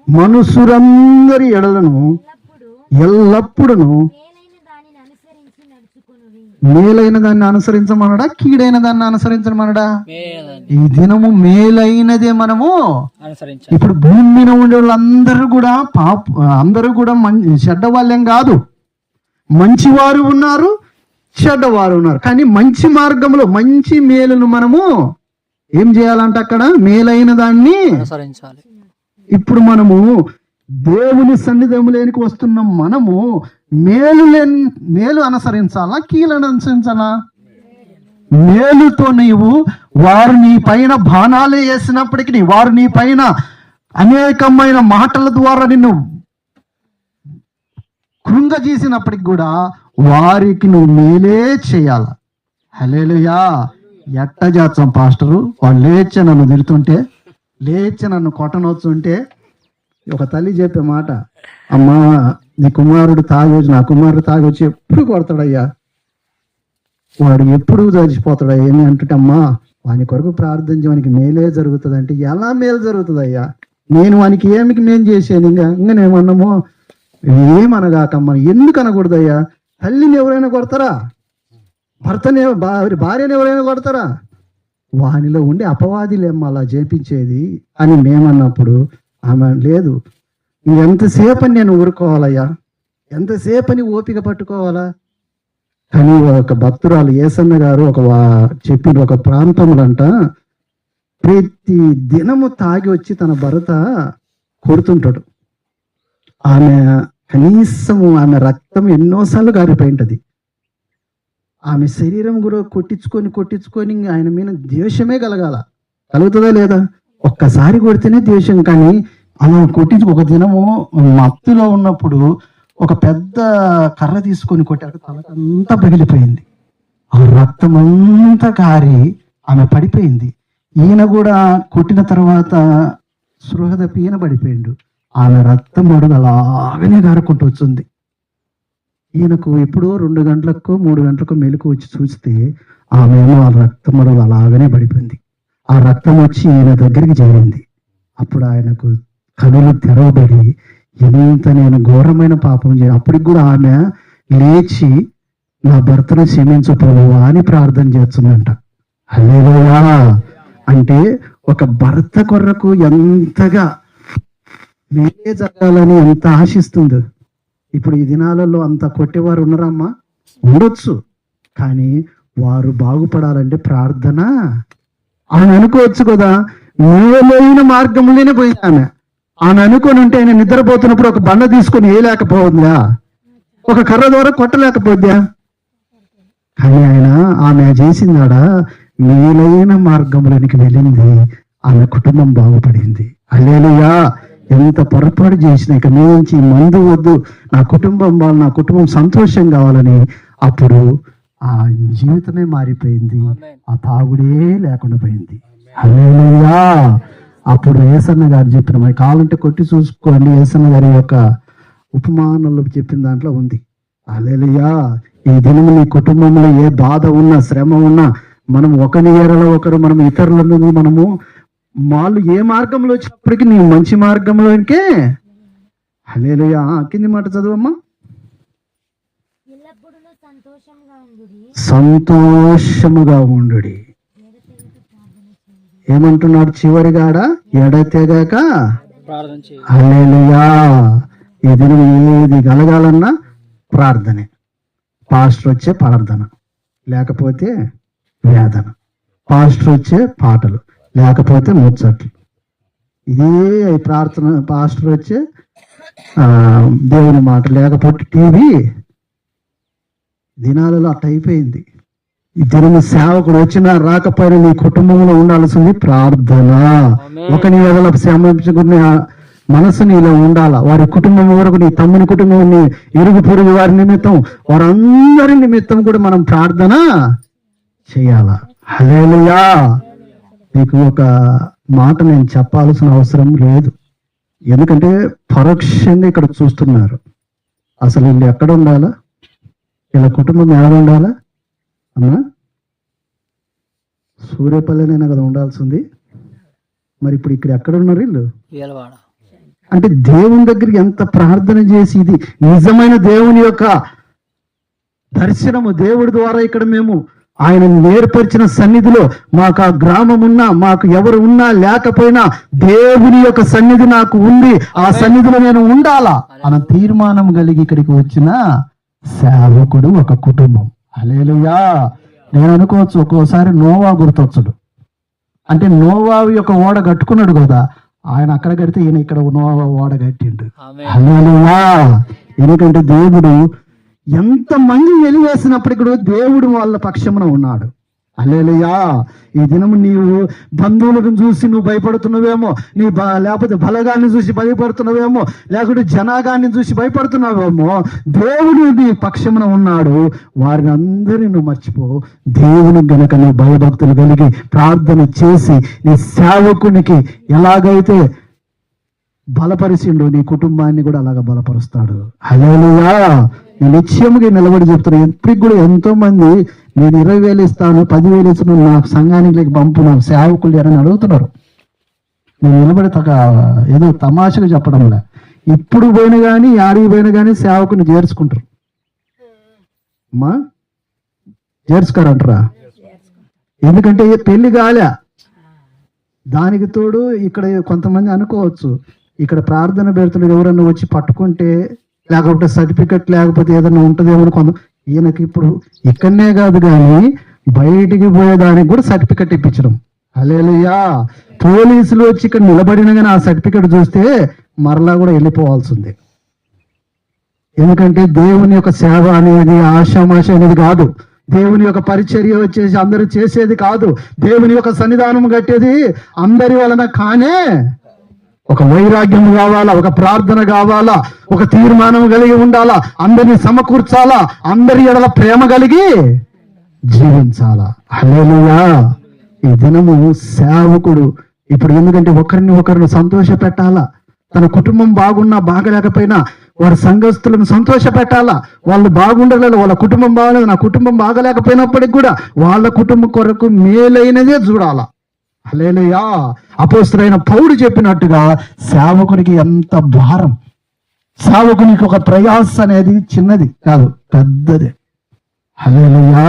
మనుషులందరి ఎడలను ఎల్లప్పుడూ మేలైన దాన్ని అనుసరించమనడా, కీడైన దాన్ని అనుసరించమనడా? ఈ దినము మేలైనదే మనము ఇప్పుడు భూమి మీద ఉండే వాళ్ళందరూ కూడా అందరూ కూడా చెడ్డ వాళ్ళేం కాదు, మంచివారు ఉన్నారు, చెడ్డవారు ఉన్నారు. కానీ మంచి మార్గంలో మంచి మేలును మనము ఏం చేయాలంటే అక్కడ మేలైన దాన్ని అనుసరించాలి. ఇప్పుడు మనము దేవుని సన్నిధములోనికి వస్తున్నాం. మనము మేలు అనుసరించాలా, కీలను అనుసరించాలా? మేలుతో నీవు వారు నీ పైన బాణాలే వేసినప్పటికీ, వారు నీ పైన అనేకమైన మాటల ద్వారా నిన్ను కృంగజేసినప్పటికి కూడా వారికి నువ్వు మేలే చేయాల. హల్లెలూయా. ఎట్ట చేస్తాం పాస్టరు? వాళ్ళు లేచి నన్ను తిడుతుంటే, లేచి నన్ను కొట్టనొచ్చుంటే ఒక తల్లి చెప్పే మాట, అమ్మా నీ కుమారుడు తాగొచ్చి, నా కుమారుడు తాగొచ్చి ఎప్పుడు కొడతాడయ్యా, వాడు ఎప్పుడు చచ్చిపోతాడా ఏమి అంటుంటే, అమ్మా వాని కొరకు ప్రార్థన వానికి మేలే జరుగుతుంది అంటే, ఎలా మేలు జరుగుతుందయ్యా? నేను వానికి ఏమికి మేలు చేసాను? ఇంకా నేమన్నామో ఏమనగాకమ్మా, ఎందుకు అనకూడదయ్యా? తల్లిని ఎవరైనా కొడతారా? భార్యని ఎవరైనా కొడతారా? వానిలో ఉండే అపవాదిలేమ్మా అలా చేపించేది అని మేమన్నప్పుడు ఆమె లేదు, ఎంతసేపని నేను ఊరుకోవాలయ్యా, ఎంతసేపని ఓపిక పట్టుకోవాలా? కానీ ఒక భక్తురాలు యేసన్న గారు చెప్పిన ఒక ప్రాంతములంట, ప్రతి దినము తాగి వచ్చి తన భర్త కొడుతుంటాడు. ఆమె కనీసము ఆమె రక్తం ఎన్నోసార్లు గారిపోయింటది. ఆమె శరీరం కూడా కొట్టించుకొని ఆయన మీద ద్వేషమే కలుగుతుందా లేదా? ఒక్కసారి కొడితేనే ద్వేషం. కానీ అలా ఒక దినము మత్తులో ఉన్నప్పుడు ఒక పెద్ద కర్ర తీసుకొని కొట్టాక తలకంతా పగిలిపోయింది. ఆ రక్తం అంతా కారి ఆమె పడిపోయింది. ఈయన కూడా కొట్టిన తర్వాత స్పృహ తప్పి ఈయన పడిపోయిండు. ఆమె రక్తం అడుగు అలాగనే గారుకుంటూ వచ్చింది. ఈయనకు ఎప్పుడో 2 గంటలకు 3 గంటలకు మెలకు వచ్చి చూస్తే ఆమెమో ఆ రక్తం అడుగు అలాగనే పడిపోయింది. ఆ రక్తం వచ్చి ఈయన దగ్గరికి చేరింది. అప్పుడు ఆయనకు కనులు తెరవబడి, ఎంత నేను ఘోరమైన పాపం చేయాలి. అప్పటికి కూడా ఆమె లేచి నా భర్తను క్షమించు ప్రభువా అని ప్రార్థన చేస్తుందంట. హల్లెలూయా. అంటే ఒక భర్త కొరకు ఎంతగా మేలే జరగాలని ఎంత ఆశిస్తుందో. ఇప్పుడు ఈ దినాలలో అంత కొట్టేవారు ఉన్నారమ్మా? ఉండొచ్చు. కానీ వారు బాగుపడాలంటే ప్రార్థన. ఆమె అనుకోవచ్చు కదా, మేలైన మార్గంలోనే పోయింది ఆమె. ఆమె అనుకొని ఉంటే ఆయన నిద్రపోతున్నప్పుడు ఒక బండ తీసుకొని వేయలేకపోతుందా? ఒక కర్ర ద్వారా కొట్టలేకపోద్దా? కానీ ఆమె చేసిందాడ మేలైన మార్గంలోనికి వెళ్ళింది. ఆమె కుటుంబం బాగుపడింది. హల్లెలూయా. ఎంత పొరపాటు చేసినా ఇక నుంచి మందు వద్దు, నా కుటుంబం సంతోషం కావాలని అప్పుడు ఆ జీవితమే మారిపోయింది. ఆ తాగుడే లేకుండా పోయింది. హల్లెలూయా. అప్పుడు యేసన్న గారు చెప్పిన, మరి కావాలంటే కొట్టి చూసుకోండి, యేసన్న గారి యొక్క ఉపమానంలో చెప్పిన దాంట్లో ఉంది. హల్లెలూయా. ఈ దినము నీ కుటుంబంలో ఏ బాధ ఉన్నా, శ్రమ ఉన్నా, మనం ఒకరి ఎడల ఒకరు, మనం ఇతరుల మీద మనము వాళ్ళు ఏ మార్గంలో వచ్చినప్పటికీ నీ మంచి మార్గంలోనికే. హల్లెలూయా. కింది మాట చదువమ్మా. సంతోషముగా ఉండుడి. ఏమంటున్నాడు చివరిగాడ? ఎడతెగక హల్లెలూయా. ఈ దినం ఏది కలగాలన్నా ప్రార్థనే. పాస్టర్ వచ్చే ప్రార్థన, లేకపోతే వేదన. పాస్టర్ వచ్చే పాటలు, లేకపోతే ముచ్చట్లు. ఇదే ప్రార్థన. పాస్టర్ వచ్చే దేవుని మాట, లేకపోతే టీవీ. దినాలలో అట్ట అయిపోయింది. ఈ దినము సేవకుడు వచ్చినా రాకపోయినా నీ కుటుంబంలో ఉండాల్సింది ప్రార్థన. ఒకని ఎడల శ్రమించుకునే మనసు నీలో ఉండాలా. వారి కుటుంబం వరకు, నీ తమ్ముని కుటుంబం, నీ ఇరుగు పొరుగు వారి నిమిత్తం, వారందరి నిమిత్తం కూడా మనం ప్రార్థన చేయాలా. హల్లెలూయా. నీకు ఒక మాట నేను చెప్పాల్సిన అవసరం లేదు, ఎందుకంటే పరోక్షంగా ఇక్కడ చూస్తున్నారు. అసలు వీళ్ళు ఎక్కడ ఉండాలా? వీళ్ళ కుటుంబం ఎక్కడ ఉండాలా అమ్మా? సూర్యపల్లినైనా కదా ఉండాల్సింది. మరి ఇప్పుడు ఇక్కడ ఎక్కడ ఉన్నారు వీళ్ళు? అంటే దేవుని దగ్గరికి ఎంత ప్రార్థన చేసి, ఇది నిజమైన దేవుని యొక్క దర్శనము. దేవుడి ద్వారా ఇక్కడ మేము ఆయన నేర్పరిచిన సన్నిధిలో మాకు ఆ గ్రామం ఉన్నా, మాకు ఎవరు ఉన్నా లేకపోయినా దేవుని యొక్క సన్నిధి నాకు ఉంది, ఆ సన్నిధిలో నేను ఉండాలా అన్న తీర్మానం కలిగి ఇక్కడికి వచ్చిన సేవకుడు ఒక కుటుంబం. హల్లెలూయా. నేను అనుకోవచ్చు ఒక్కోసారి నోవా గుర్తొచ్చుడు. అంటే నోవా యొక్క ఓడ కట్టుకున్నాడు కదా, ఆయన అక్కడ కడితే ఈయన ఇక్కడ నోవా ఓడ కట్టిండు. హల్లెలూయా. ఎందుకంటే దేవుడు ఎంత మంది వెలివేసినప్పటికీ కూడా దేవుడు వాళ్ళ పక్షమున ఉన్నాడు. హల్లెలూయా. ఈ దినము నీవు బంధువులను చూసి నువ్వు భయపడుతున్నావేమో, లేకపోతే బలగాన్ని చూసి భయపడుతున్నావేమో, లేకపోతే జనాగాన్ని చూసి భయపడుతున్నావేమో. దేవుడు నీ పక్షమున ఉన్నాడు. వారిని అందరినీ నువ్వు మర్చిపో. దేవుని గనక నువ్వు భయభక్తులు కలిగి ప్రార్థన చేసి నీ సేవకునికి ఎలాగైతే బలపరిచిండు, నీ కుటుంబాన్ని కూడా అలాగ బలపరుస్తాడు. హల్లెలూయా. నేను నిత్యముగా నిలబడి చెప్తున్నాను. ఇప్పటికి కూడా ఎంతో మంది నేను 20,000 ఇస్తాను, 10,000 ఇస్తాను, నాకు సంఘానికి పంపు, నాకు సేవకులు అని అడుగుతున్నారు. నేను నిలబడి ఏదో తమాషగా చెప్పడంలే. ఇప్పుడు పోయినా కానీ, ఆడికి పోయినా కానీ సేవకుని చేర్చుకుంటారు. అమ్మా చేర్చుకోరంటారా? ఎందుకంటే పెళ్లి కాలే. దానికి తోడు ఇక్కడ కొంతమంది అనుకోవచ్చు, ఇక్కడ ప్రార్థన పెడుతున్నారు, ఎవరన్నా వచ్చి పట్టుకుంటే, లేకపోతే సర్టిఫికెట్ లేకపోతే ఏదన్నా ఉంటుందేమో. ఈయనకి ఇప్పుడు ఇక్కడనే కాదు కానీ బయటికి పోయేదానికి కూడా సర్టిఫికెట్ ఇప్పించడం. హల్లెలూయా. పోలీసులు వచ్చి ఇక్కడ నిలబడినా కానీ ఆ సర్టిఫికెట్ చూస్తే మరలా కూడా వెళ్ళిపోవాల్సిందే. ఎందుకంటే దేవుని యొక్క సేవ అనేది ఆషామాష అనేది కాదు. దేవుని యొక్క పరిచర్య వచ్చేసి అందరూ చేసేది కాదు. దేవుని యొక్క సన్నిధానం కట్టేది అందరి వలన కానే. ఒక వైరాగ్యం కావాలా, ఒక ప్రార్థన కావాలా, ఒక తీర్మానం కలిగి ఉండాలా, అందరినీ సమకూర్చాలా, అందరి ఎడల ప్రేమ కలిగి జీవించాలా. హల్లెలూయా. ఈ దినము సేవకుడు ఇప్పుడు ఎందుకంటే ఒకరిని సంతోష పెట్టాలా. తన కుటుంబం బాగున్నా బాగలేకపోయినా వారి సంఘస్థులను సంతోష పెట్టాలా. వాళ్ళు బాగుండలేదు, వాళ్ళ కుటుంబం బాగలేదు, నా కుటుంబం బాగలేకపోయినప్పటికి కూడా వాళ్ళ కుటుంబం కొరకు మేలైనదే చూడాలా. హల్లెలూయా. అపోస్తలుడైన పౌలు చెప్పినట్టుగా సేవకునికి ఎంత భారం. సేవకునికి ఒక ప్రయాస అనేది చిన్నది కాదు, పెద్దదే. హల్లెలూయా.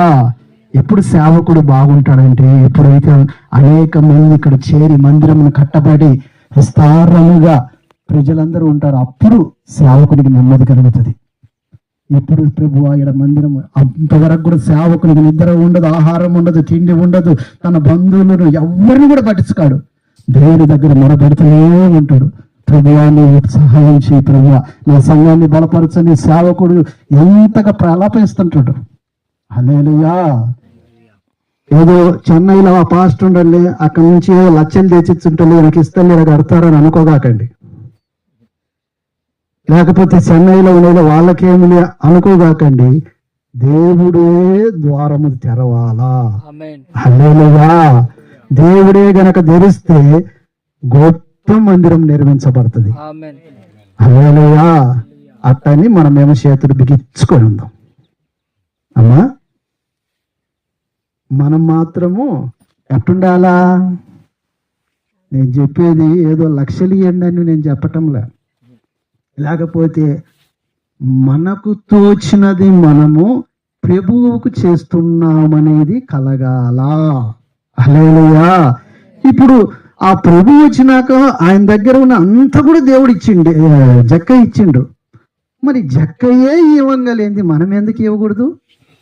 ఎప్పుడు సేవకుడు బాగుంటాడంటే ఎప్పుడైతే అనేక మంది ఇక్కడ చేరి మందిరమును కట్టబడి విస్తారముగా ప్రజలందరూ ఉంటారు, అప్పుడు సేవకునికి నెమ్మది కలుగుతుంది. ఎప్పుడు ప్రభువా ఈడ మందిరం, అంతవరకు కూడా సేవకునికి నిద్ర ఉండదు, ఆహారం ఉండదు, తిండి ఉండదు, తన బంధువులను ఎవరిని కూడా పట్టించుకాడు. దేవుని దగ్గర మొరపెడుతూనే ఉంటాడు, ప్రభువా నీవు సహాయం చేయి, ప్రభువా నా సంఘాన్ని బలపరచని. సేవకుడు ఎంతగా ప్రలాపిస్తుంటాడు. హల్లెలూయా. ఏదో చెన్నైలో ఆ పాస్టర్ ఉండాలి, అక్కడి నుంచి ఏదో లక్షలు తెచ్చిస్తుంటారు, నాకు ఇస్తాను ఇలా కడతారని అనుకోగాకండి. లేకపోతే చెన్నైలో ఉండేది వాళ్ళకేమి అనుకోగాకండి. దేవుడే ద్వారము తెరవాలా. హల్లెలూయా. దేవుడే గనక తెరిస్తే గొప్ప మందిరం నిర్మించబడుతుంది. హల్లెలూయా. అట్టని మనమేమో చేతులు బిగించుకొని ఉందాం. అమ్మా మనం మాత్రము ఎట్టుండాలా? నేను చెప్పేది ఏదో లక్షలు ఇవ్వండి అని నేను చెప్పటంలే, లేకపోతే మనకు తోచినది మనము ప్రభువుకు చేస్తున్నామనేది కలగాలా. హల్లెలూయా. ఇప్పుడు ఆ ప్రభు వచ్చినాక ఆయన దగ్గర ఉన్న అంతా కూడా దేవుడు ఇచ్చిండు, జక్కయ్య ఇచ్చిండు. మరి జక్కయ్యే ఇవ్వగలేంది మనం ఎందుకు ఇవ్వకూడదు?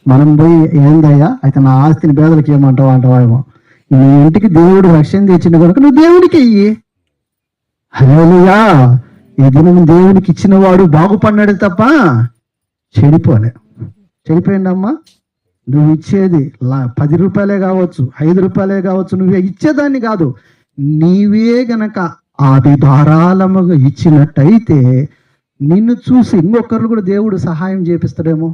మనం పోయి ఏందయ్యా అయితే నా ఆస్తిని పేదలకు ఏమంటావా? నీ ఇంటికి దేవుడు రక్షణ తెచ్చిండు కనుక నువ్వు దేవుడికి ఇయ్యి. హల్లెలూయా. ఈ దినం దేవునికి ఇచ్చిన వాడు బాగుపడినాడు తప్ప చెడిపోయిందమ్మా. నువ్వు ఇచ్చేది 10 రూపాయలే కావచ్చు, 5 రూపాయలే కావచ్చు, నువ్వే ఇచ్చేదాన్ని కాదు. నీవే గనక అది ధారాళముగా ఇచ్చినట్టయితే నిన్ను చూసి ఇంకొకరు కూడా దేవుడు సహాయం చేపిస్తాడేమో.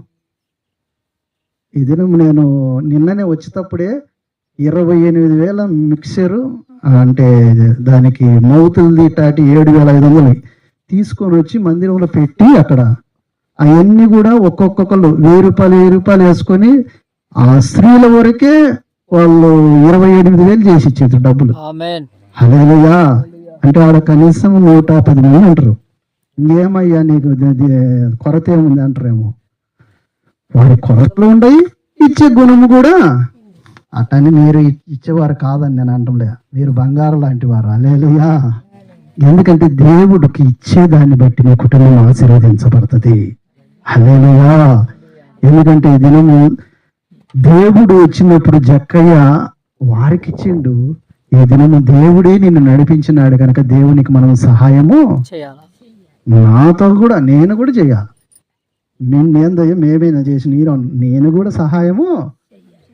ఈ దినం నేను నిన్ననే వచ్చేటప్పుడే 28,000 మిక్సరు, అంటే దానికి మౌతులు తీటాటి 7,500 తీసుకొని వచ్చి మందిరంలో పెట్టి అక్కడ అవన్నీ కూడా ఒక్కొక్కళ్ళు 1,000 రూపాయలు వేసుకొని ఆ స్త్రీల వరకే వాళ్ళు 28,000 చేసి ఇచ్చేది డబ్బులు. హల్లెలూయా. అంటే ఆడ కనీసం 110 మంది అంటారు. ఇంకేమయ్యా నీకు కొరత ఏముంది అంటారేమో. వారి కొరతలు ఉండయి, ఇచ్చే గుణము కూడా అటని మీరు ఇచ్చేవారు కాదని నేను అంటలే, మీరు బంగారం లాంటి వారు. హల్లెలూయా. ఎందుకంటే దేవుడికి ఇచ్చేదాన్ని బట్టి మీ కుటుంబం ఆశీర్వదించబడుతుంది. హల్లెలూయా. ఎందుకంటే ఈ దినము దేవుడు వచ్చినప్పుడు జక్కయ్య వారికి ఇచ్చిండు. ఈ దినము దేవుడే నిన్ను నడిపించినాడు కనుక దేవునికి మనం సహాయము నాతో కూడా నేను కూడా చేయాలి. నేనేందయ్యా మేమైనా చేసి నేను కూడా సహాయము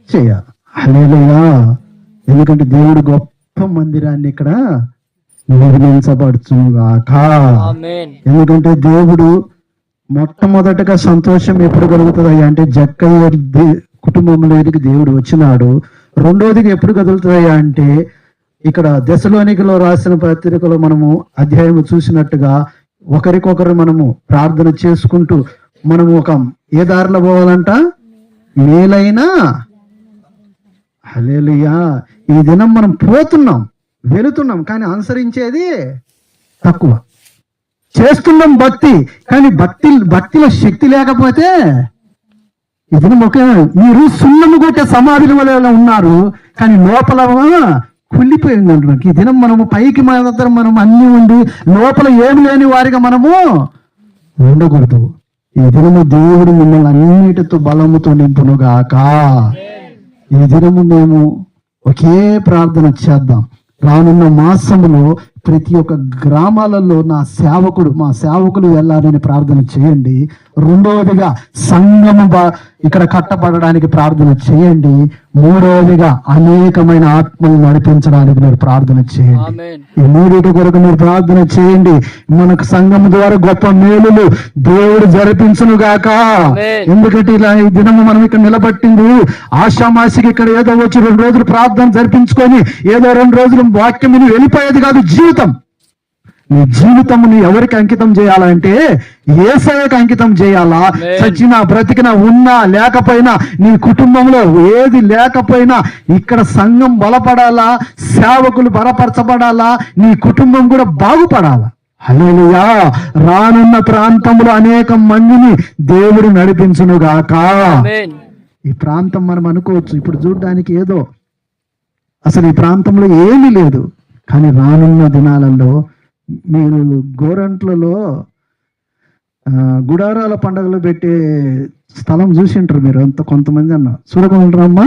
చేయాలి. హల్లెలూయా. ఎందుకంటే దేవుడు గొప్ప మందిరాన్ని ఇక్కడ నిర్మించబడుచుగాక. ఎందుకంటే దేవుడు మొట్టమొదటగా సంతోషం ఎప్పుడు కలుగుతుందయ్యా అంటే జక్కయ్య కుటుంబంలోనికి దేవుడు వచ్చినాడు. రెండోదిగా ఎప్పుడు కదులుతుందయ్యా అంటే ఇక్కడ దశలోనికలో రాసిన పత్రికలో మనము అధ్యాయం చూసినట్టుగా ఒకరికొకరు మనము ప్రార్థన చేసుకుంటూ మనము ఏ దారిలో పోవాలంట? మేలైనా. హల్లెలూయా. ఈ దినం మనం పోతున్నాం, వెళుతున్నాం, కానీ అనుసరించేది తక్కువ. చేస్తున్నాం భక్తి, కానీ భక్తిలో శక్తి లేకపోతే ఈ దినం మీరు సున్నము కొట్టే సమాధుల వల్ల ఉన్నారు, కానీ లోపల కుళ్ళిపోయింది అంటున్నాం. ఈ దినం మనము పైకి మాత్రం మనం అన్ని ఉండి లోపల ఏమి లేని వారిగా మనము ఉండకూడదు. ఈ దినము దేవుడు మిమ్మల్ని అన్నిటితో బలముతో నింపునుగాక. ఈ దినము మేము ఒకే ప్రార్థన చేద్దాం. రానున్న మాసములో ప్రతి ఒక్క గ్రామాలలో మా సేవకులు వెళ్ళాలని ప్రార్థన చేయండి. రెండవదిగా సంఘము ఇక్కడ కట్టబడడానికి ప్రార్థన చేయండి. మూడవదిగా అనేకమైన ఆత్మలు నడిపించడానికి మీరు ప్రార్థన చేయండి. ఈ మూడింటి కొరకు మీరు ప్రార్థన చేయండి. మనకు సంఘం ద్వారా గొప్ప మేలులు దేవుడు జరిపించును గాక. ఎందుకంటే ఇలా ఈ దినము మనం ఇక్కడ నిలబట్టింది ఆషామాసికి ఇక్కడ ఏదో వచ్చి 2 రోజులు ప్రార్థన జరిపించుకొని ఏదో 2 రోజులు వాక్యం విని వెళ్ళిపోయేది కాదు. నీ జీవితముని ఎవరికి అంకితం చేయాలంటే యేసయ్యకు అంకితం చేయాలా. చచ్చినా బ్రతికినా ఉన్నా లేకపోయినా నీ కుటుంబంలో ఏది లేకపోయినా ఇక్కడ సంఘం బలపడాలా, సేవకులు బలపరచబడాలా, నీ కుటుంబం కూడా బాగుపడాలా. హల్లెలూయా. రానున్న ప్రాంతంలో అనేక మందిని దేవుడు నడిపించునుగాక. ఈ ప్రాంతం మనం అనుకోవచ్చు ఇప్పుడు చూడడానికి ఏదో అసలు ఈ ప్రాంతంలో ఏమీ లేదు, కానీ రానున్న దినాలలో మీరు గోరంట్లలో గుడారాల పండుగలు పెట్టే స్థలం చూసింటారు మీరు అంత. కొంతమంది చూడకుంటారమ్మా,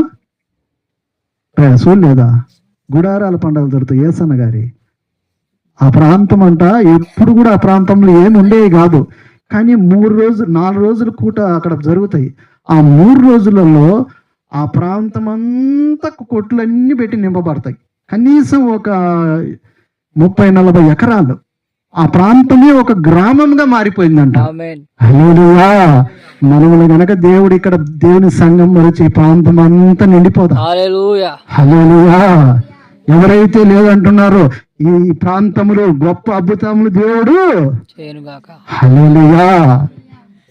చూడలేదా? గుడారాల పండుగలు దొరుకుతాయి ఏసన్న గారి ఆ ప్రాంతం అంట. ఎప్పుడు కూడా ఆ ప్రాంతంలో ఏమి ఉండేవి కాదు, కానీ 4 రోజులు కూట అక్కడ జరుగుతాయి. ఆ 3 రోజులలో ఆ ప్రాంతం అంతా కొట్లన్నీ పెట్టి నింపబడతాయి. కనీసం ఒక 30-40 ఎకరాలు. ఆ ప్రాంతమే ఒక గ్రామంగా మారిపోయిందంట. హల్లెలూయా. మనములు గనక దేవుడు ఇక్కడ దేవుని సంఘం మరచి ఈ ప్రాంతం అంతా నిండిపోతాం. హల్లెలూయా. ఎవరైతే లేదంటున్నారో ఈ ప్రాంతంలో గొప్ప అద్భుతములు దేవుడు. హల్లెలూయా.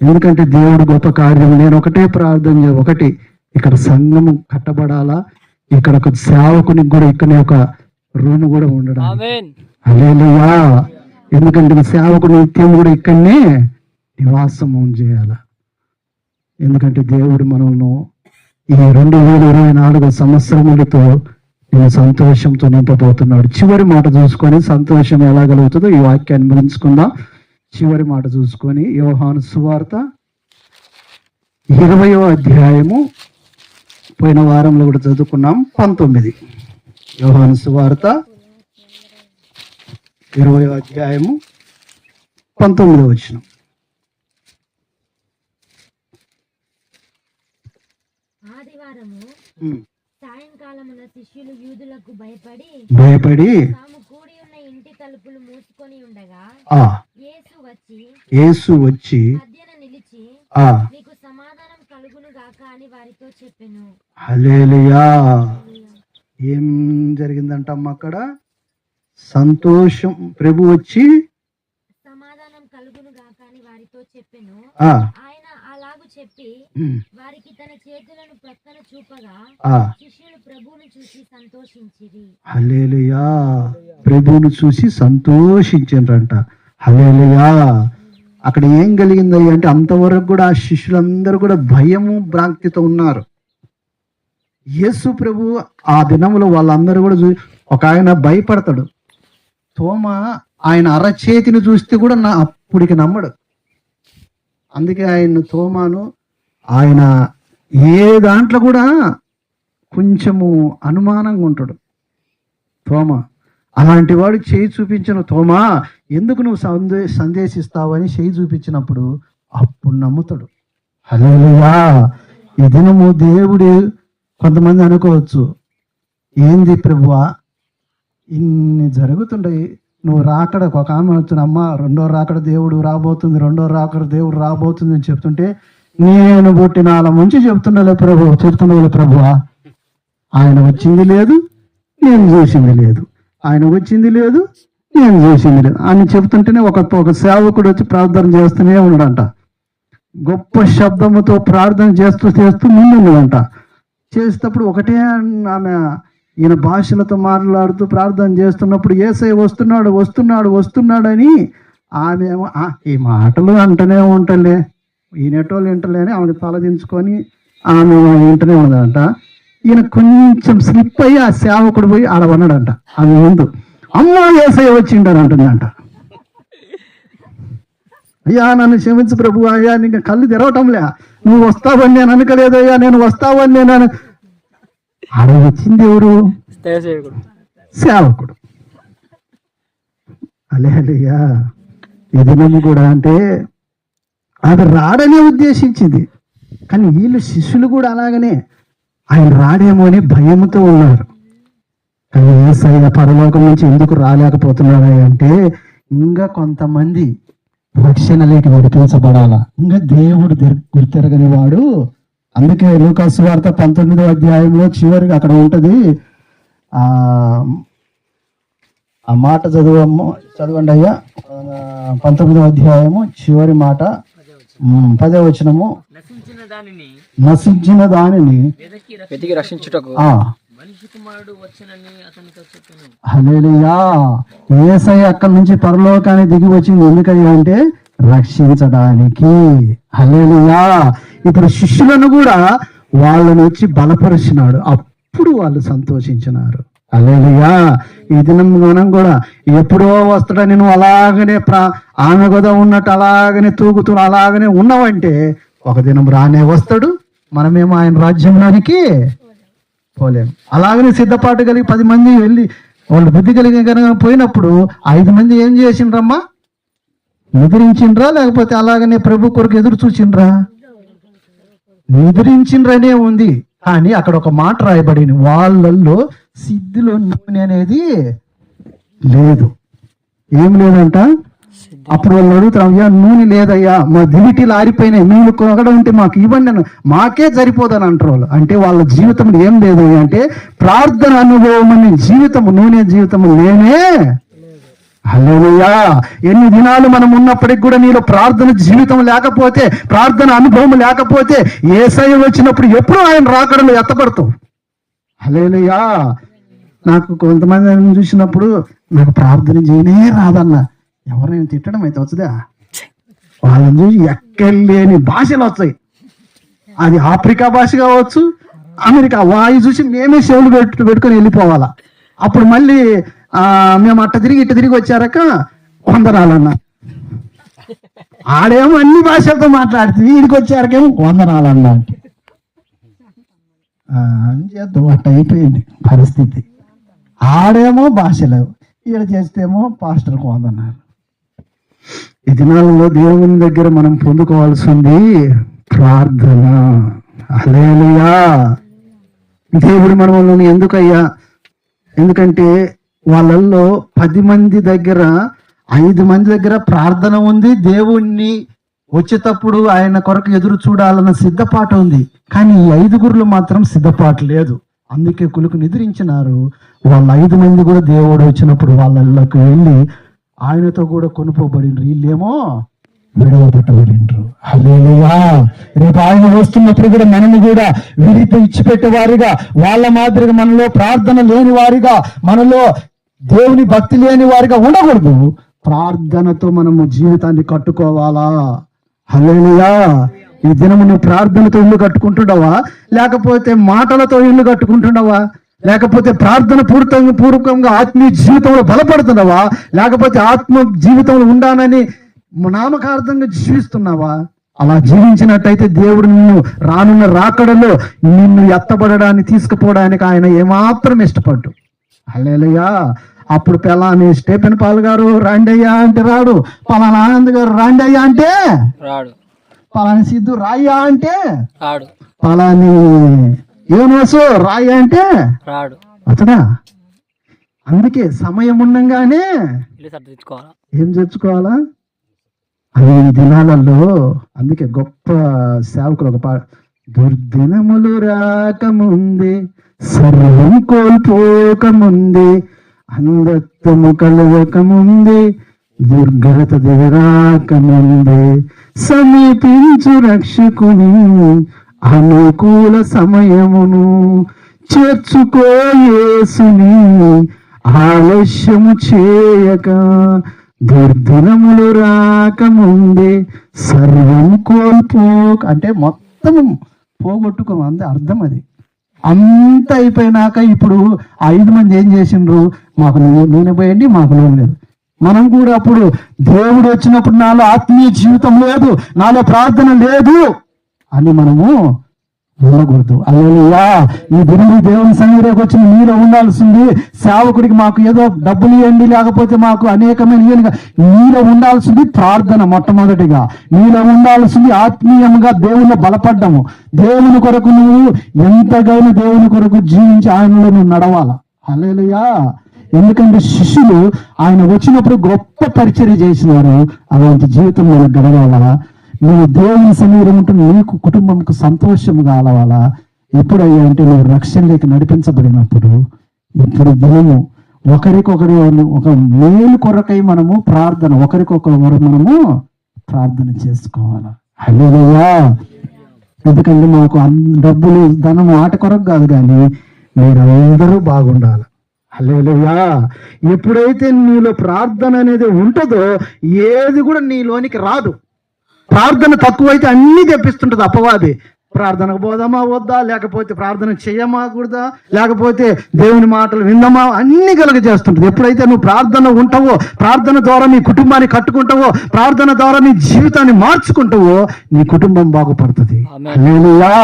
ఎందుకంటే దేవుడు గొప్ప కార్యం. నేను ఒకటే ప్రార్థన ఒకటి, ఇక్కడ సంఘము కట్టబడాలా, ఇక్కడ ఒక సేవకునికి కూడా ఇక్కడ ఒక రూమ్ కూడా ఉండడం. హల్లెలూయా. ఎందుకంటే సేవకుడు నిత్యం కూడా ఇక్కడనే నివాసం చేయాల. ఎందుకంటే దేవుడు మనల్ని ఈ 2024 సంవత్సరములతో నేను సంతోషంతో నింపబోతున్నాడు. చివరి మాట చూసుకొని సంతోషం ఎలా కలుగుతుందో ఈ వాక్యాన్ని ముగించుకుందాం. చివరి మాట చూసుకొని యోహాను సువార్త 20వ అధ్యాయము, పోయిన వారంలో కూడా చదువుకున్నాం, 19. యోహాను సువార్త 20వ అధ్యాయము 19వ వచనం. సాయంకాలమున శిష్యులు యూదులకు భయపడి తాము కూడి ఉన్న ఇంటి తలుపులు మూసుకొని ఉండగా యేసు వచ్చి మధ్యన నిలిచి మీకు సమాధానం కలుగును గాక అని వారితో చెప్పెను. హల్లెలూయా. ఏం జరిగిందంటమ్మా అక్కడ? సంతోషం. ప్రభు వచ్చి సమాధానం కలుగును గాక అని వారితో చెప్పెను. ఆయన అలాగు చెప్పి వారికి తన చేతులను ప్రక్కన చూపగా శిష్యులు ప్రభువును చూసి సంతోషించిరి. హల్లెలూయా. ప్రభువును చూసి సంతోషించారంట. హల్లెలూయా. అక్కడ ఏం కలిగింది అంటే అంతవరకు కూడా ఆ శిష్యులందరూ కూడా భయము భ్రాంతితో ఉన్నారు. యేసు ప్రభు ఆ దినములో వాళ్ళందరూ కూడా ఒక ఆయన భయపడతాడు. తోమ ఆయన అరచేతిని చూస్తే కూడా అప్పటికి నమ్మడు. అందుకే ఆయన తోమాను ఆయన ఏ దాంట్లో కూడా కొంచెము అనుమానంగా ఉంటాడు తోమ. అలాంటి వాడు చేయి చూపించిన తోమా ఎందుకు నువ్వు సందేశిస్తావని చేయి చూపించినప్పుడు అప్పుడు నమ్ముతాడు. హల్లెలూయా. ఈ దినము దేవుడు కొంతమంది అనుకోవచ్చు, ఏంది ప్రభువా ఇన్ని జరుగుతుంటాయి, నువ్వు రాకడ ఒక ఆమె వచ్చిన అమ్మ రెండో రాకడ దేవుడు రాబోతుంది, రెండో రాకడ దేవుడు రాబోతుంది అని చెప్తుంటే నేను పుట్టిన అలా ముంచి చెప్తుండలే ప్రభువా, ఆయన వచ్చింది లేదు, నేను చూసింది లేదు, ఆయన వచ్చింది లేదు, నేను చూసింది లేదు అని చెప్తుంటేనే ఒక సేవకుడు వచ్చి ప్రార్థన చేస్తూనే ఉన్నాడంట. గొప్ప శబ్దముతో ప్రార్థన చేస్తూ ముందుండదంట. చేసేటప్పుడు ఒకటే ఆమె ఈయన భాషలతో మాట్లాడుతూ ప్రార్థన చేస్తున్నప్పుడు యేసయ్య వస్తున్నాడు అని ఆమె ఈ మాటలు అంటనే ఉంటలే, ఈయనటోళ్ళు వింటలే అని ఆమెకు తలదించుకొని ఆమె వింటనే ఉన్నదంట. ఈయన కొంచెం స్లిప్ అయ్యి ఆ సేవకుడు పోయి ఆడ ఉన్నాడంట. ఆమె ముందు అమ్మ యేసయ్య వచ్చిండని అంటుందంట. అయ్యా నన్ను క్షమించు ప్రభు, అయ్యా నీకు కళ్ళు తెరవటంలే, నువ్వు వస్తావని నేను అనుకోలేదయ్యా, నేను వస్తావని నేను. ఆడ వచ్చింది ఎవరు? సేవకుడు. హల్లెలూయా. ఈ దినము కూడా అంటే అది రాడనే ఉద్దేశించింది, కానీ వీళ్ళు శిష్యులు కూడా అలాగనే ఆయన రాడేమో అని భయంతో ఉన్నారు. కానీ యేసయ్య పరలోకం నుంచి ఎందుకు రాలేకపోతున్నాడు అంటే ఇంకా కొంతమంది రక్షణలోకి నడిపించబడాలా, ఇంకా దేవుడు గుర్తెరగని వాడు. అందుకే లూకా సువార్త 19వ అధ్యాయంలో చివరికి అక్కడ ఉంటది, ఆ మాట చదవండి అయ్యా. 19వ అధ్యాయము చివరి మాట 10వ వచనము, నశించిన దానిని వెతికి రక్షించుటకు మనిషి కుమారుడు వచ్చనని అతనితో చెప్పెను. హల్లెలూయా. యేసయ్య అక్కడి నుంచి పరలోకానికి దిగి వచ్చింది ఎందుకని అంటే రక్షించడానికి. హల్లెలూయా. ఇప్పుడు శిష్యులను కూడా వాళ్ళని వచ్చి బలపరిచినాడు, అప్పుడు వాళ్ళు సంతోషించినారు. హల్లెలూయా. ఈ దినం మనం కూడా ఎప్పుడో వస్తాడని నువ్వు అలాగనే ఆమె కదా ఉన్నట్టు అలాగనే తూగుతూ అలాగనే ఉన్నావంటే ఒక దినం రానే వస్తాడు, మనమేమో ఆయన రాజ్యంలోనికి పోలేం. అలాగనే సిద్ధపాటు కలిగి 10 మంది వెళ్ళి వాళ్ళు బుద్ధి కలిగి కనుక పోయినప్పుడు 5 మంది ఏం చేసిండ్రమ్మా? నిద్రించిండ్రా లేకపోతే అలాగనే ప్రభు కొరకు ఎదురు చూసిండ్రా? నిద్రించిండ్రనే ఉంది. కానీ అక్కడ ఒక మాట రాయబడింది, వాళ్ళల్లో సిద్ధిలో నూనె అనేది లేదు. ఏం లేదంట. అప్పుడు వాళ్ళు అడుగుతారు, అయ్యా నూనె లేదయ్యా, మా దివిటీలు ఆరిపోయినాయి, మీరు కొనగడ ఉంటే మాకు ఇవ్వండి అని. మాకే సరిపోదని అంటారు వాళ్ళు. అంటే వాళ్ళ జీవితంలో ఏం లేదు అంటే ప్రార్థన అనుభవం అనే జీవితము, నూనె జీవితము లేనే. హల్లెలూయా. ఎన్ని దినాలు మనం ఉన్నప్పటికి కూడా నీలో ప్రార్థన జీవితం లేకపోతే, ప్రార్థన అనుభవం లేకపోతే, యేసయ్య వచ్చినప్పుడు ఎప్పుడు ఆయన రాకడలో ఎత్తపడతావు. హల్లెలూయా. నాకు కొంతమంది చూసినప్పుడు నాకు ప్రార్థన చేయనే రాదన్న, ఎవరైనా తిట్టడం అయితే వచ్చదా, వాళ్ళని చూసి ఎక్కలేని భాషలు వస్తాయి. అది ఆఫ్రికా భాష కావచ్చు, అమెరికా వాయి చూసి మేమే చెవులు పెట్టుకొని వెళ్ళిపోవాలా. అప్పుడు మళ్ళీ మేము అట్ట తిరిగి ఇట్ట తిరిగి వచ్చారక వందనాలన్న. ఆడేమో అన్ని భాషలతో మాట్లాడుతుంది, వీడికి వచ్చారకేమో వందనాలన్న అంటే అని చేద్దాం. అట్ట అయిపోయింది పరిస్థితి. ఆడేమో భాషలు, ఈడ చేస్తేమో పాస్టర్కు వందనాలు. ఈ దినాలలో దేవుని దగ్గర మనం పొందుకోవాల్సింది ప్రార్థన. హల్లెలూయా. దేవుడు మనల్ని ఎందుకయ్యా, ఎందుకంటే వాళ్ళల్లో 10 మంది దగ్గర 5 మంది దగ్గర ప్రార్థన ఉంది, దేవుణ్ణి వచ్చేటప్పుడు ఆయన కొరకు ఎదురు చూడాలన్న సిద్ధపాటు ఉంది. కానీ ఈ 5గురులు మాత్రం సిద్ధపాటు లేదు. అందుకే కులుకు నిద్రించినారు. వాళ్ళ 5 మంది కూడా దేవుడు వచ్చినప్పుడు వాళ్ళకి వెళ్ళి ఆయనతో కూడా కొనుక్కోబడిండ్రు, వీళ్ళేమో విడవబట్టబడిండ్రు. హల్లెలూయా. రేపు ఆయన వస్తున్నప్పుడు కూడా మనము కూడా విడితో ఇచ్చిపెట్టేవారిగా, వాళ్ళ మాదిరిగా మనలో ప్రార్థన లేని వారిగా, మనలో దేవుని భక్తి లేని వారిగా ఉండకూడదు. ప్రార్థనతో మనము జీవితాన్ని కట్టుకోవాలా. హల్లెలూయా. ఈ దినము నువ్వు ప్రార్థనతో ఇల్లు కట్టుకుంటున్నావా, లేకపోతే మాటలతో ఇల్లు కట్టుకుంటున్నావా, లేకపోతే ప్రార్థన పూర్వకంగా ఆత్మీయ జీవితంలో బలపడుతున్నావా, లేకపోతే ఆత్మ జీవితంలో ఉండాలని నామకార్థంగా జీవిస్తున్నావా? అలా జీవించినట్టయితే దేవుడు నిన్ను రానున్న రాకడలో నిన్ను ఎత్తబడడాన్ని తీసుకుపోవడానికి ఆయన ఏమాత్రం ఇష్టపడ్డు. హల్లెలూయా. అప్పుడు పెళ్ళాని స్టేఫెన్ పాల్ గారు రాండయ్యా అంటే రాడు, పలానా ఆనంద్ గారు రాండయ్యా అంటే రాడు, పలాని సిద్ధు రాయ్యా అంటే రాడు, పలాని యోనోసు రాయ్యా అంటే రాడు. అతడా అందుకే సమయం ఉండంగానే ఏం తెచ్చుకోవాలా. అవి దినాలలో అందుకే గొప్ప సేవకులు ఒక దుర్దినములు రాకముందే, సర్వం కోల్పోకముందే, అంధత్వము కలగకముందే, దుర్ఘటత దిగరాకముందే, సమీపించు రక్షకుని అనుకూల సమయమును చేర్చుకో యేసుని ఆలస్యము చేయక, దుర్దినములు రాకముందే సర్వం కోల్పోక అంటే మొత్తం పోగొట్టుకోమంది అర్థం. అది అంత అయిపోయినాక ఇప్పుడు 5 మంది ఏం చేసిండ్రు, మాకు నూనె పోయండి, మాకు నూనె లేదు. మనం కూడా అప్పుడు దేవుడు వచ్చినప్పుడు నాలో ఆత్మీయ జీవితం లేదు, నాలో ప్రార్థన లేదు అని మనము ఉండకూడదు. హల్లెలూయా. ఈ దినము దేవుని సన్నిధిలోకి వచ్చిన మీలో ఉండాల్సింది, సేవకుడికి మాకు ఏదో డబ్బులు ఇవ్వండి, లేకపోతే మాకు అనేకమైన మీలో ఉండాల్సింది ప్రార్థన. మొట్టమొదటిగా మీలో ఉండాల్సింది ఆత్మీయంగా దేవుని బలపడ్డము. దేవుని కొరకు నువ్వు ఎంతగానో దేవుని కొరకు జీవించి ఆయనలో నువ్వు నడవాల. హల్లెలూయా. ఎందుకంటే శిష్యులు ఆయన వచ్చినప్పుడు గొప్ప పరిచర్య చేసినారు. అలాంటి జీవితం మనకు గడవాలా. నువ్వు దేవుని సన్నిధిలో ఉంటే నీకు కుటుంబంకు సంతోషం కావాలా. ఎప్పుడయ్యా అంటే నువ్వు రక్షణలోకి నడిపించబడినప్పుడు. ఇప్పుడు దినము ఒకరికొకరి ఒక మేలు కొరకై మనము ప్రార్థన, ఒకరికొకరు మనము ప్రార్థన చేసుకోవాలా. హల్లెలూయా. ఎందుకంటే మాకు డబ్బులు ధనము ఆట కొరకు కాదు, కానీ మీరందరూ బాగుండాలి. హల్లెలూయా. ఎప్పుడైతే నీలో ప్రార్థన అనేది ఉంటుందో ఏది కూడా నీలోనికి రాదు. ప్రార్థన తక్కువైతే అన్ని తెప్పిస్తుంటది అపవాది. ప్రార్థనకు పోదామా వద్దా, లేకపోతే ప్రార్థన చేయమా కూడదా, లేకపోతే దేవుని మాటలు విందామా, అన్ని కలుగ చేస్తుంటది. ఎప్పుడైతే నువ్వు ప్రార్థన ఉంటావో, ప్రార్థన ద్వారా నీ కుటుంబాన్ని కట్టుకుంటావో, ప్రార్థన ద్వారా నీ జీవితాన్ని మార్చుకుంటావో, నీ కుటుంబం బాగుపడుతుంది. హల్లెలూయా.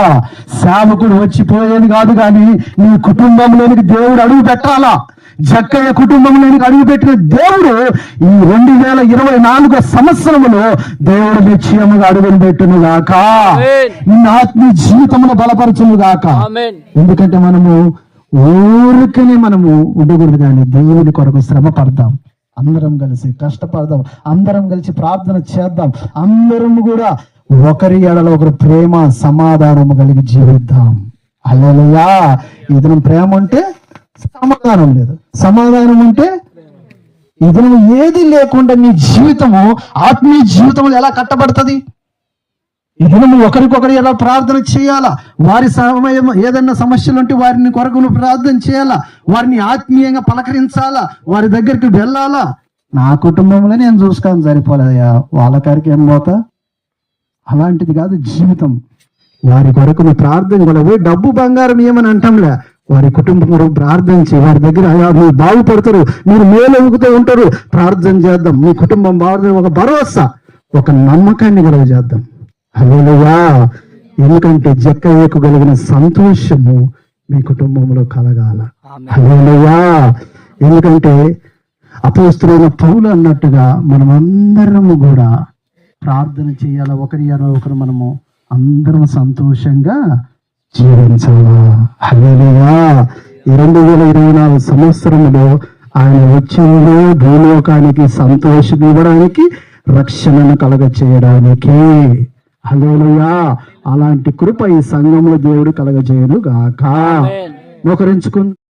సేవకుడు వచ్చిపోయేది కాదు, కానీ నీ కుటుంబంలోనికి దేవుడు అడుగు పెట్టాలా. జక్కయ్య కుటుంబంలోనికి అడుగు పెట్టిన దేవుడు ఈ 2024 సంవత్సరములో దేవుడు నిశ్చయముగా అడుగులు పెట్టును గాక, నిన్న ఆత్మీయ జీవితమును బలపరచును గాక. ఎందుకంటే మనము ఊరికనే మనము ఉండకూడదు, కానీ దేవుని కొరకు శ్రమ పడదాం, అందరం కలిసి కష్టపడదాం, అందరం కలిసి ప్రార్థన చేద్దాం, అందరం కూడా ఒకరి ఎడల ఒకరు ప్రేమ సమాధానము కలిగి జీవిద్దాం. హల్లెలూయా. ఈ దినం ప్రేమ ఉంటే సమాధానం లేదు, సమాధానం ఉంటే ఈ దినము ఏది లేకుండా నీ జీవితము ఆత్మీయ జీవితంలో ఎలా కట్టబడుతుంది? ఈ దినము ఒకరికొకరు ఎలా ప్రార్థన చేయాలా, వారి సమయం ఏదైనా సమస్యలు ఉంటే వారిని కొరకు ప్రార్థన చేయాలా, వారిని ఆత్మీయంగా పలకరించాలా, వారి దగ్గరికి వెళ్ళాలా. నా కుటుంబంలో నేను చూసుకోని సరిపోలేదయ్యా, వాళ్ళ కారికి ఏం పోతా? అలాంటిది కాదు జీవితం. వారి కొరకు ప్రార్థన కూడా డబ్బు బంగారం ఏమని అంటాంలే, వారి కుటుంబం కొరకు ప్రార్థన చేయి. వారి దగ్గర మీరు బాగుపడతారు, మీరు మేలవుతూ ఉంటారు, ప్రార్థన చేద్దాం. మీ కుటుంబం బాగుంటుంది, ఒక భరోసా, ఒక నమ్మకాన్ని కలుగజేద్దాం. హల్లెలూయా. ఎందుకంటే జక్కయ్యకగలిగిన సంతోషము మీ కుటుంబంలో కలగాల. హల్లెలూయా. ఎందుకంటే అపోస్తలుడైన పౌలు అన్నట్టుగా మనమందరము కూడా ప్రార్థన చేయాలా, ఒకరు మనము అందరం సంతోషంగా జీవించాలా. హల్లెలూయా. ఈ 2024 సంవత్సరంలో ఆయన వచ్చిందో భూలోకానికి సంతోషం ఇవ్వడానికి, రక్షణను కలగ చేయడానికి. హల్లెలూయా. అలాంటి కృప ఈ సంఘంలో దేవుడు కలగజేయును గాక. మోకరించుకుని